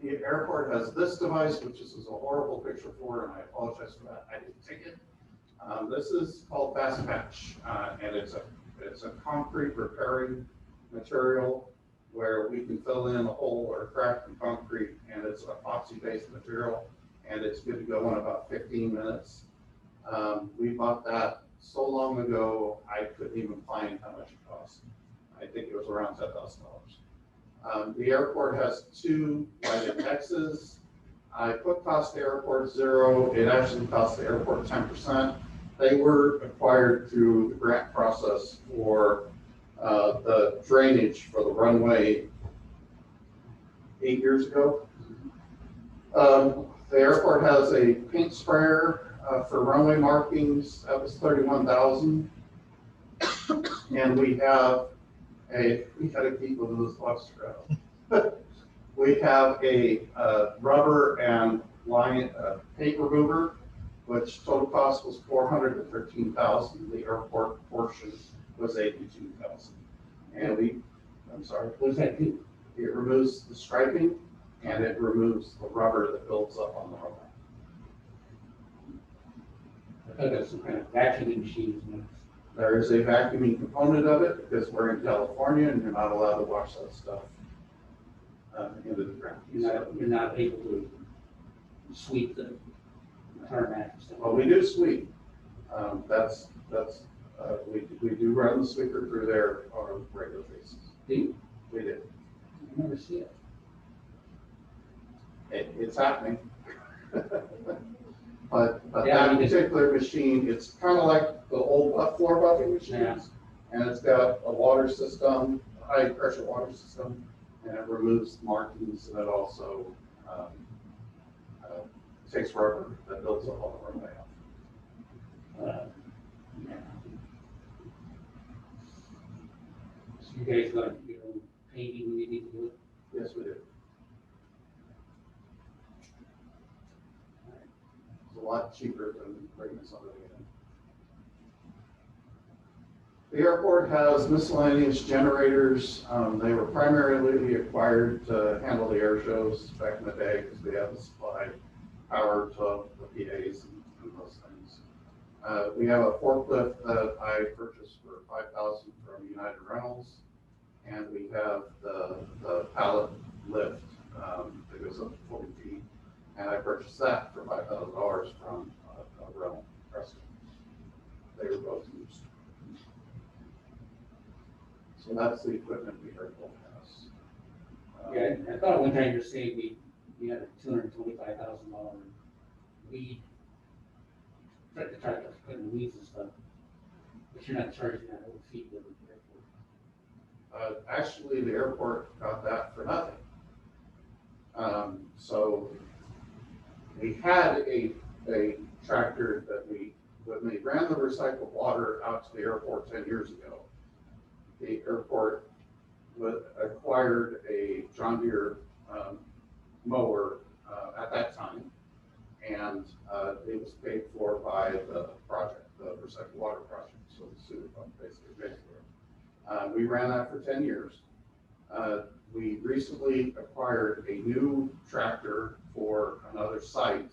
The airport has this device, which this is a horrible picture for, and I apologize for that. I didn't take it. This is called Fast Patch, and it's a concrete repairing material where we can fill in a hole or a crack in concrete, and it's an epoxy-based material, and it's good to go in about 15 minutes. We bought that so long ago, I couldn't even find how much it cost. I think it was around $10,000. The airport has two lighted X's. I put cost the airport 0. It actually cost the airport 10%. They were acquired through the grant process for the drainage for the runway 8 years ago. The airport has a paint sprayer for runway markings. That was 31,000. And we gotta keep with this last round. We have a rubber and line paint remover, which total cost was 413,000. The airport portion was 82,000. And I'm sorry. What does that do? It removes the striping and it removes the rubber that builds up on the runway. I thought that's some kind of vacuuming machine. There is a vacuuming component of it because we're in California and you're not allowed to wash that stuff into the ground. You're not able to sweep the tarmac and stuff. Well, we do sweep. We do run the sweeper through there on a regular basis. Do you? We do. I never see it. It's happening. But Yeah, that particular machine, it's kind of like the old floor buffing machines. And it's got a water system, a high pressure water system, and it removes markings, and it also takes rubber that builds up on the runway. Yeah. So you guys got your own painting when you need to do it? Yes, we do. It's a lot cheaper than bringing somebody in. The airport has miscellaneous generators. They were primarily acquired to handle the air shows back in the day because we had to supply power to the PAs and those things. We have a forklift that I purchased for $5,000 from United Rentals, and we have the pallet lift that goes up to 40 feet, and I purchased that for $5,000 from a rental Preston. They were both used. So that's the equipment the airport has. Yeah, I thought one time you were saying we had a $225,000 weed, try to put in weeds and stuff, but you're not charging that whole fee with the airport. Actually, the airport got that for nothing. So we had a tractor that when they ran the recycled water out to the airport 10 years ago, the airport acquired a John Deere mower at that time, and it was paid for by the project, the recycled water project, so the sewer fund basically paid for it. We ran that for 10 years. We recently acquired a new tractor for another site,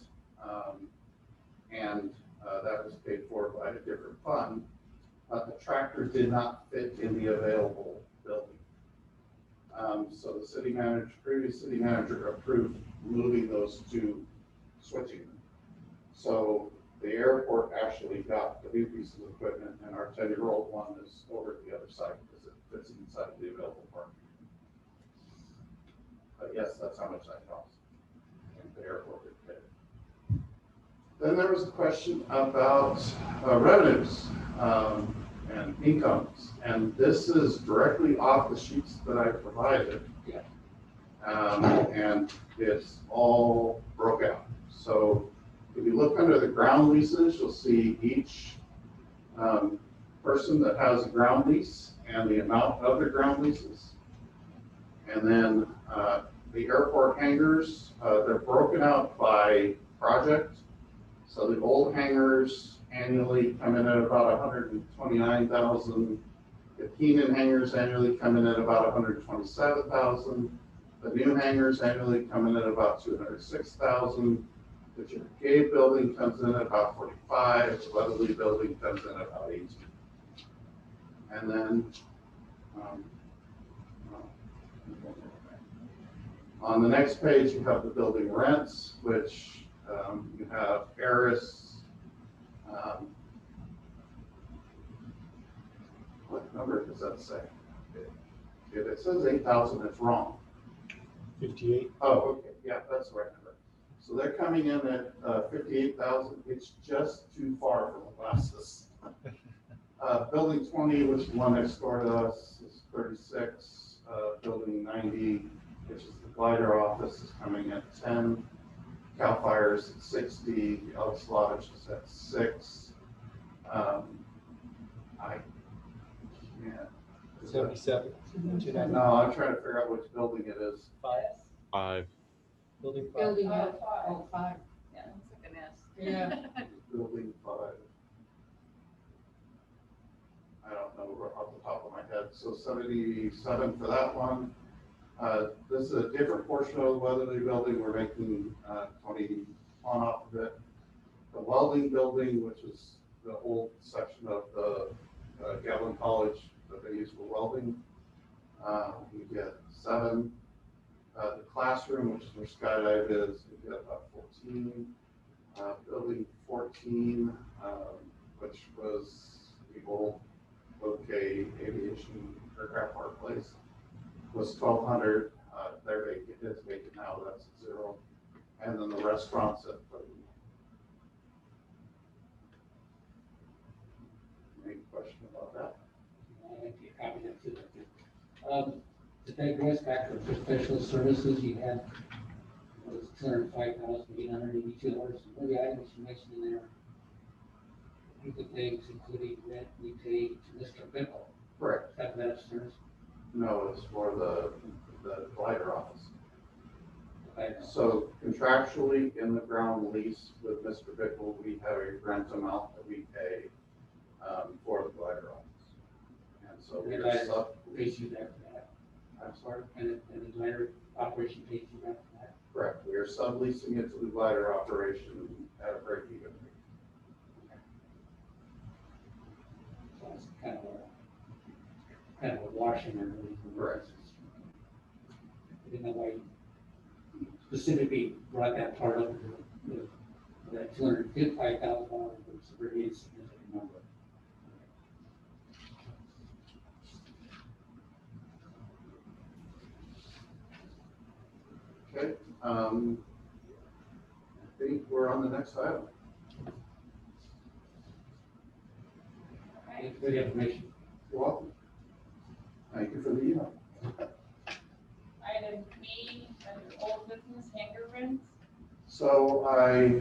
and that was paid for by a different fund. The tractor did not fit in the available building. So the previous city manager approved moving those two, switching them. So the airport actually got the new piece of equipment, and our 10-year-old one is over at the other side because it fits inside the available parking. But yes, that's how much that costs. And the airport would pay. Then there was a question about revenues and incomes, and this is directly off the sheets that I provided. Yeah. And it's all broke out. So if you look under the ground leases, you'll see each person that has a ground lease and the amount of the ground leases. And then the airport hangars, they're broken out by project. So the old hangars annually come in at about 129,000. The Keenan hangars annually come in at about 127,000. The new hangars annually come in at about 206,000. The JFK building comes in at about 45. The Weatherly building comes in at about 18. And then on the next page, you have the building rents, which you have Harris. What number does that say? If it says 8,000, it's wrong. 58. Oh, okay, yeah, that's the right number. So they're coming in at 58,000. It's just too far from the classes. Building 20, which is the one next door to us, is 36. Building 90, which is the glider office, is coming at 10. CAL FIRE's at 60, Elks Lodge is at 6. I can't. is that- 77. No, I'm trying to figure out which building it is. Yes. 5. Building 5. Building Oh, up, five. oh, 5. Yeah, it's like an S. Yeah. Building 5. I don't know off the top of my head. So 77 for that one. This is a different portion of the Weatherly building. We're making 20 on off of it. The welding building, which is the old section of the Gatlin College that they use for welding, we get 7. The classroom, which is where skydive is, we get about 14. Building 14, which was the old OK Aviation Aircraft Park Place, was 1,200. There it is vacant now, that's 0. And then the restaurants at 30. Any question about that? I like to copy that too. To digress back to professional services, you had was $205,882. One of the items you mentioned in there, a group of things, including rent we pay to Mr. Bickle. Correct. Is that for that upstairs? No, it's for the glider office. Okay. So contractually, in the ground lease with Mr. Bickle, we have a rent amount that we pay for the glider office. And so The we're glider sub, pays you that for that, I'm sorry, and the glider operation pays you that for that. correct. We are subleasing it to the glider operation at a break even. So it's kind of a wash in there. Really. Correct. I didn't know why you specifically brought that part up, that $255,000 was a very insignificant number. Okay, I think we're on the next item. Thanks for the information. You're welcome. Thank you for the email. Item B, under old business hangar rents. So I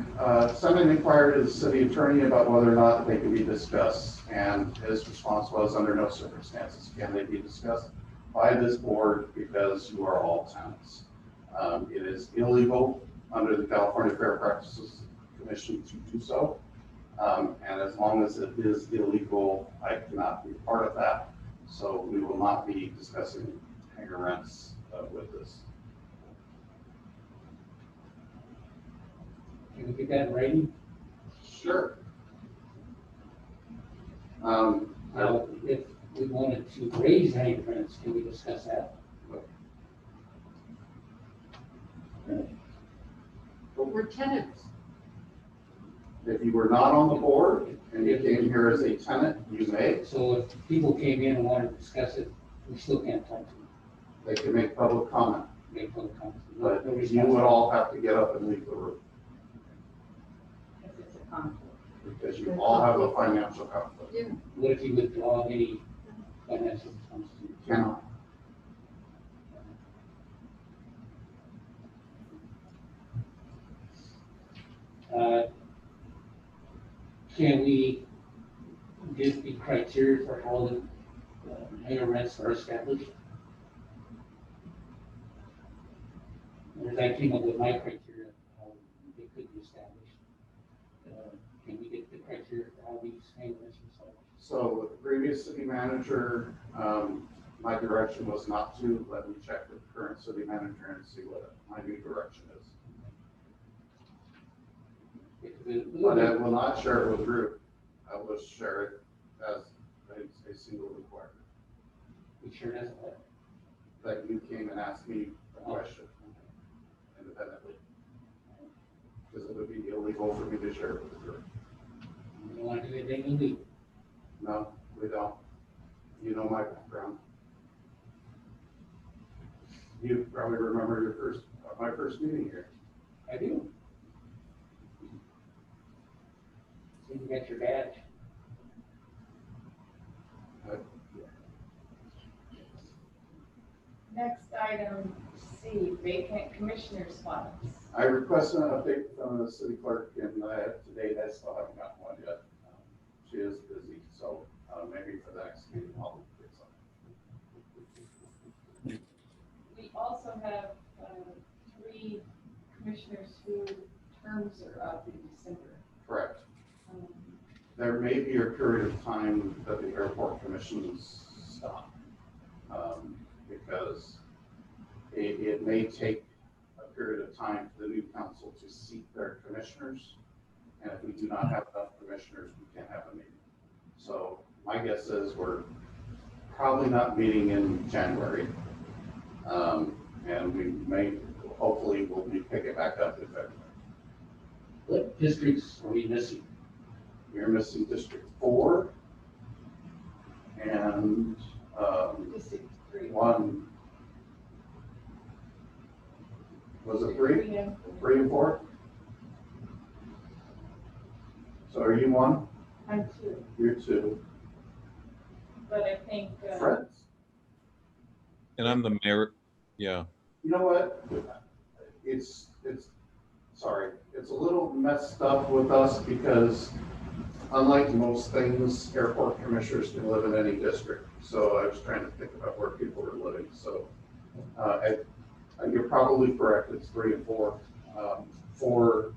sent an inquiry to the city attorney about whether or not they can be discussed, and his response was, under no circumstances can they be discussed by this board because you are all tenants. It is illegal under the California Fair Practices Commission to do so. And as long as it is illegal, I cannot be part of that. So we will not be discussing hangar rents with this. Can we get that in writing? Sure. Now, if we wanted to raise hangar rents, can we discuss that? But we're tenants. If you were not on the board and you came here as a tenant, you may. So if people came in and wanted to discuss it, we still can't talk to them, They can make public comment, make public comments. but No you response. would all have to get up and leave the room If it's a conflict. because you all have a financial conflict. Yeah. What if you withdraw any financial responsibility? Cannot. Can we give the criteria for how the hangar rents are established? As I came up with my criteria, how they could be established. Can we get the criteria for how these hangar rents are established? So with the previous city manager, my direction was not to. Let me check with the current city manager and see what my new direction is. But I will not share it with the group. I will share it as a single requirement. We sure doesn't let. That you came and asked me a question independently. Because it would be illegal for me to share it with the group. We don't want to do anything illegal. No, we don't. You know my background. You probably remember my first meeting here. I do. So you got your badge. Next item C, vacant commissioner spots. I requested an update from the city clerk, and today I still haven't gotten one yet. She is busy, so maybe for the next meeting I'll get something. We also have 3 commissioners whose terms are up in December. Correct. Um, There may be a period of time that the airport commissions stop, because it may take a period of time for the new council to seat their commissioners. And if we do not have enough commissioners, we can't have a meeting. So my guess is we're probably not meeting in January. And we may, hopefully we'll be picking back up in February. What districts are we missing? We're missing District 4 and District 3. 1. Was it 3? 3 and 4? So are you 1? I'm 2, You're 2. but I think. Friends? And I'm the mayor. Yeah. You know what? Sorry, it's a little messed up with us because unlike most things, airport commissioners can live in any district. So I was trying to think about where people are living. So you're probably correct. It's 3 and 4. 4,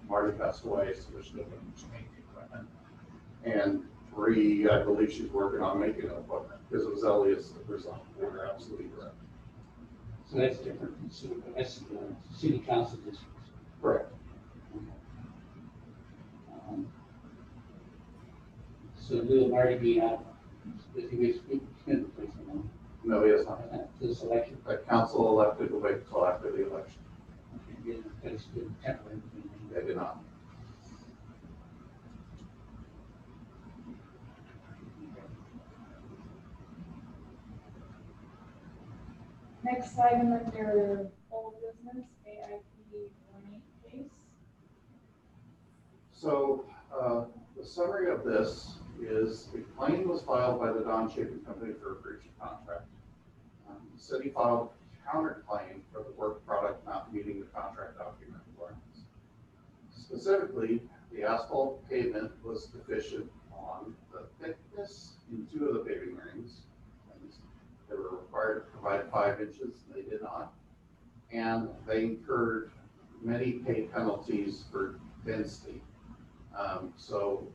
Marty passed away, so there's no equipment. And 3, I believe she's working on making an appointment because it was Elias that resigned. You're absolutely correct. So that's different. That's city council districts. Correct. So will Marty be out? Is he going to speak in the place or not? No, he has not. For this election? The council elected to wait until after the election. That's good. Temporary. They did not. Next item under old business, AIP 18 case. So the summary of this is a claim was filed by the Don Chapin Company for a breach of contract. The city filed a counterclaim for the work product not meeting the contract document requirements. Specifically, the asphalt pavement was deficient on the thickness in 2 of the paving rings. They were required to provide 5 inches, and they did not. And they incurred many pay penalties for density. So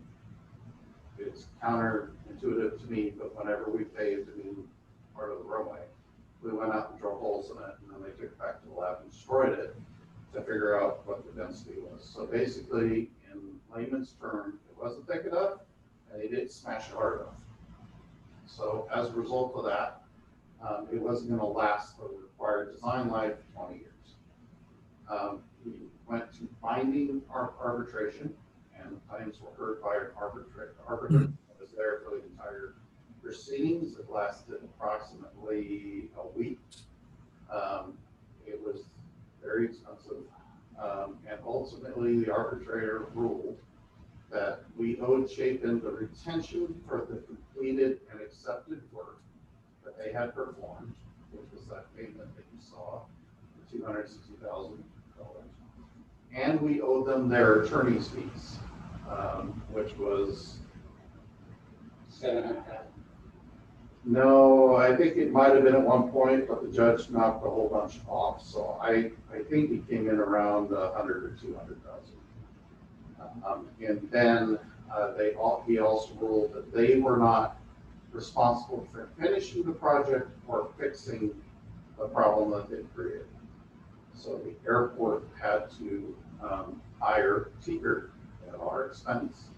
it's counterintuitive to me, but whenever we paved a new part of the roadway, we went out and drilled holes in it, and then they took it back to the lab and destroyed it to figure out what the density was. So basically, in layman's term, it wasn't thick enough, and they didn't smash it hard enough. So as a result of that, it wasn't going to last the required design life, 20 years. We went to binding arbitration, and the claims were heard by an arbitrator that was there for the entire proceedings. It lasted approximately a week. It was very expensive, and ultimately the arbitrator ruled that we owed Chapin the retention for the completed and accepted work that they had performed, which was that payment that you saw, $260,000. And we owed them their attorney's fees, which was 700,000. No, I think it might have been at one point, but the judge knocked a whole bunch off. So I think he came in around 100 or 200,000. And then he also ruled that they were not responsible for finishing the project or fixing the problem that they created. So the airport had to hire Teeger at our expense.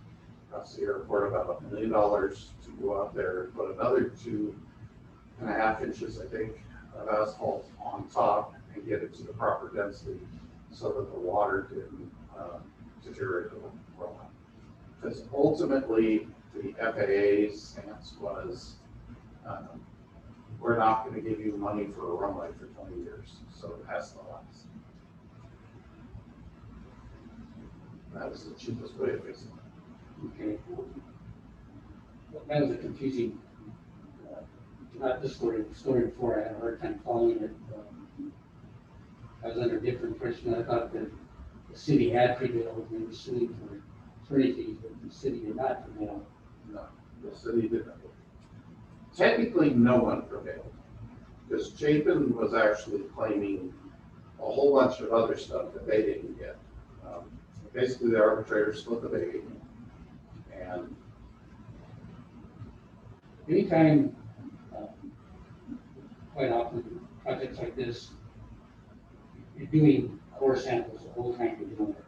Cost the airport about $1 million to go out there and put another 2.5 inches, I think, of asphalt on top and get it to the proper density so that the water didn't deteriorate the runway. Because ultimately, the FAA's stance was, we're not going to give you money for a runway for 20 years, so it has to last. That was the cheapest way of fixing it. Okay. That was a confusing, not the story before. I had a hard time following it. I was under a different impression. I thought that the city had prevailed and they were suing for attorney fees, but the city did not prevail. No, the city didn't. Technically, no one prevailed, because Chapin was actually claiming a whole bunch of other stuff that they didn't get. Basically, the arbitrator split the baby, and Anytime, quite often, projects like this, you're doing core samples the whole time you're doing it.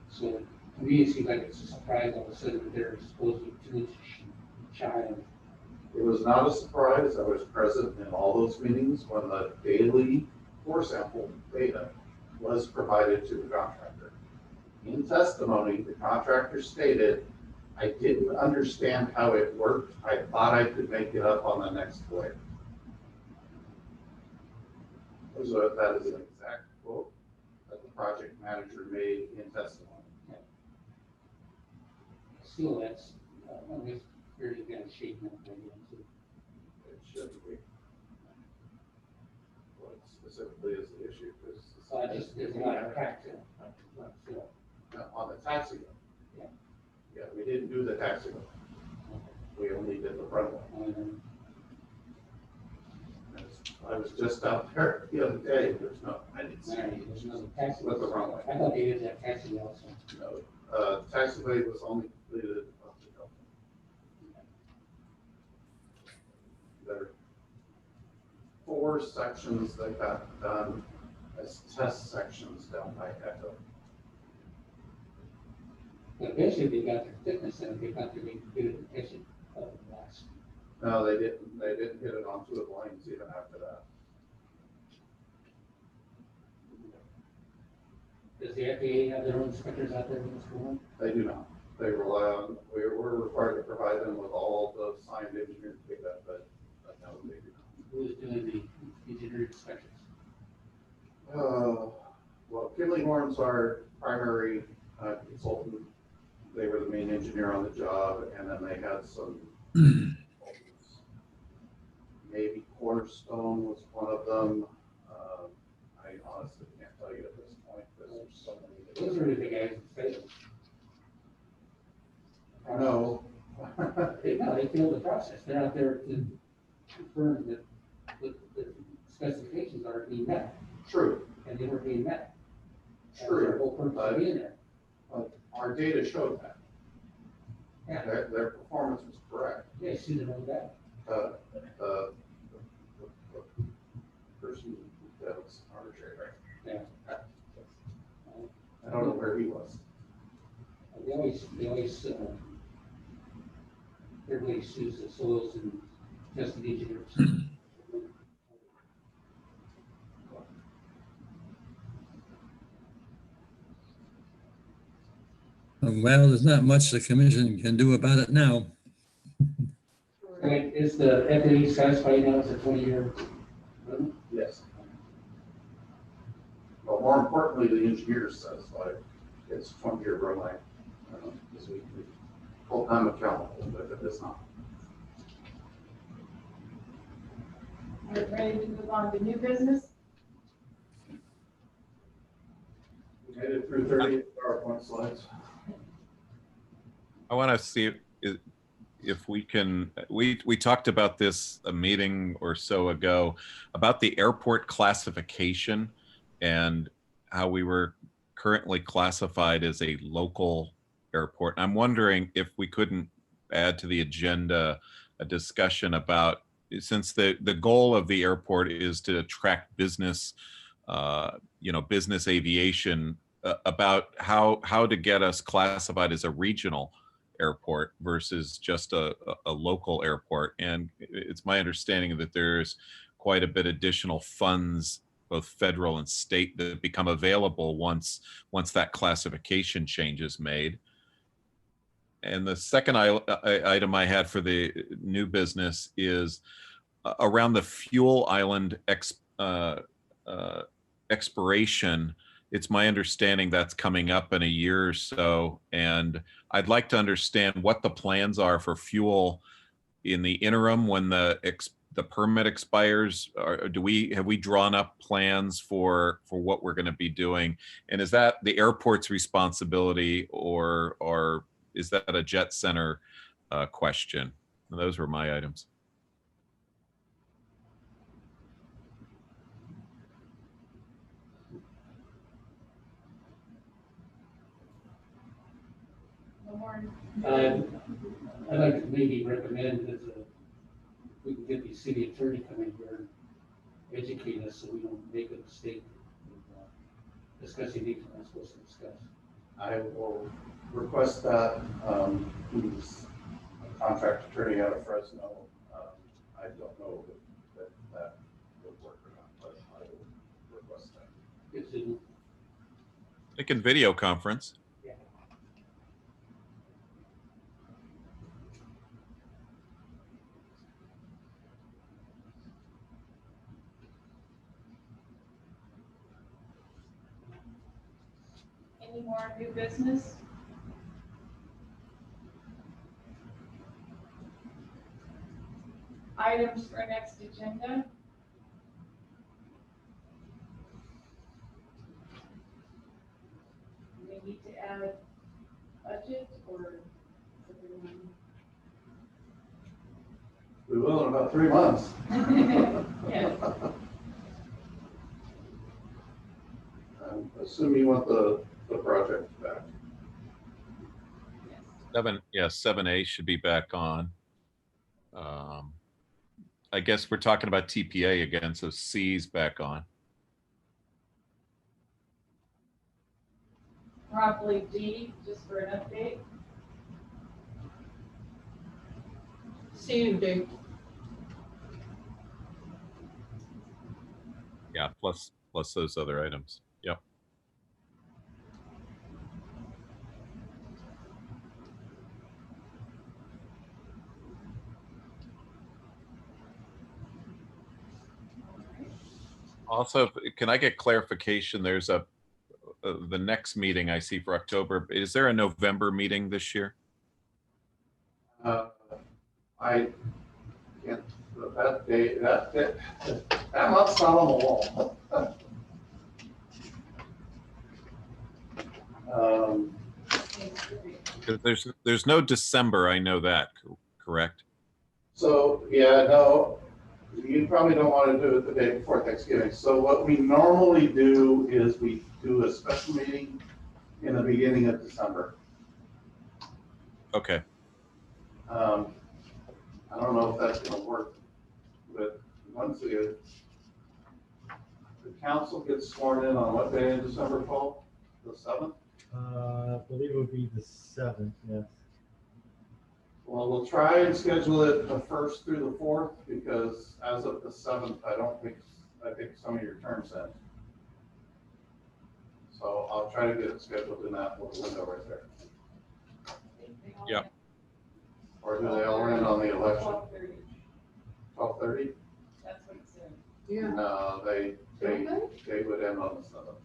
So to me, it seems like it's a surprise all of a sudden that they're supposedly 2 inches shy of. it was not a surprise. I was present in all those meetings when the daily core sample data was provided to the contractor. In testimony, the contractor stated, "I didn't understand how it worked. I thought I could make it up on the next flare." That is an exact quote that the project manager made in testimony. Still, that's, I guess, very kind of shaking up. It shouldn't be. What specifically is the issue? So I just, there's a lot of cracks in it. So, On the taxiway. Yeah. Yeah, we didn't do the taxiway. We only did the runway. I was just out there the other day. I didn't see any There's no issues taxi. with the runway. I thought they did that taxi also. No, taxiway was only completed up to Delta. There are 4 sections that got done as test sections down by Echo. But eventually they got their fitness and they got their good attention of the last. No, they didn't. They didn't hit it on 2 of the lanes even after that. Does the FAA have their own inspectors out there in this school? They do not. They rely on, we're required to provide them with all the signed engineering data, but no, they do not. Who's doing the engineering inspections? Well, Kinley Horn's our primary consultant. They were the main engineer on the job, and then they had some maybe Cornerstone was one of them. I honestly can't tell you at this point because there's so many. Those are the guys that failed. No. They failed the process. They're out there to confirm that the specifications are being met, True. and they were being met. That was True. their whole purpose of being there. Our data showed that. Yeah. Their performance was correct. Yeah, see them on that. The person that was arbitrary. Yeah. I don't know where he was. They always, everybody sues the soils and testing engineers. Well, there's not much the commission can do about it now. Wait, is the FAA satisfied now? It's a 20-year? Yes. But more importantly, the engineers satisfied. It's a 20-year runway. Because we hold them accountable, but it is not. Are we ready to move on to new business? We made it through 30 PowerPoint slides. I want to see if we can, we talked about this a meeting or so ago about the airport classification and how we were currently classified as a local airport. And I'm wondering if we couldn't add to the agenda a discussion about, since the goal of the airport is to attract business, business aviation, about how to get us classified as a regional airport versus just a local airport. And it's my understanding that there's quite a bit additional funds, both federal and state, that become available once that classification change is made. And the second item I had for the new business is around the fuel island expiration. It's my understanding that's coming up in a year or so, and I'd like to understand what the plans are for fuel in the interim when the the permit expires, or have we drawn up plans for what we're going to be doing? And is that the airport's responsibility, or is that a jet center question? And those were my items. No more. I'd like to maybe recommend that we can get the city attorney come in here and educate us so we don't make a mistake discussing things we're not supposed to discuss. I will request that, he's a contract attorney out of Fresno. I don't know if that would work or not, but I will request that. It's in, They can video conference. Any more new business? Items for next agenda? Do we need to add budget or? We will in about 3 months. Yeah. Assume you want the project back. 7A should be back on. I guess we're talking about TPA again, so C's back on. Probably D, just for an update. C and D. Yeah, plus those other items. Yep. Also, can I get clarification? There's the next meeting I see for October. Is there a November meeting this year? I can't, that day, that month's not on the wall. There's no December. I know that, correct? So, yeah, no, you probably don't want to do it the day before Thanksgiving. So what we normally do is we do a special meeting in the beginning of December. Okay. I don't know if that's going to work, but once the council gets sworn in on what day in December, Paul? The 7th? I believe it would be the 7th, yes. Well, we'll try and schedule it the 1st through the 4th, because as of the 7th, I think some of your terms end. So I'll try to get it scheduled in that little window right there. Yep. Or do they all end on the election? 12:30. 12:30? That's what it said. Yeah. No, they would end on the 7th.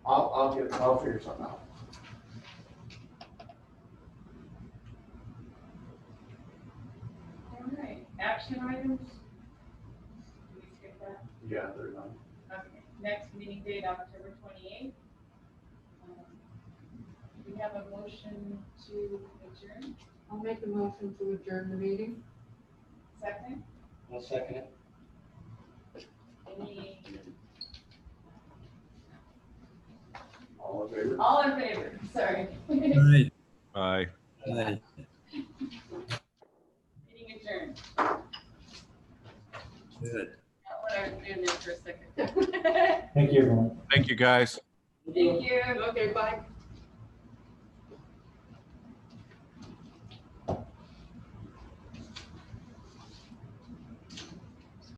Oh, okay. I'll figure something out. All right, action items? Did we skip that? Yeah, they're done. Okay, next meeting date, October 28th. We have a motion to adjourn. I'll make a motion to adjourn the meeting. Second, I'll second it. any, All in favor? all in favor, sorry. Right. Bye. Right. Meeting adjourned. Good. What I was doing there for a second. Thank you, everyone. Thank you, guys. Thank you. Okay, bye.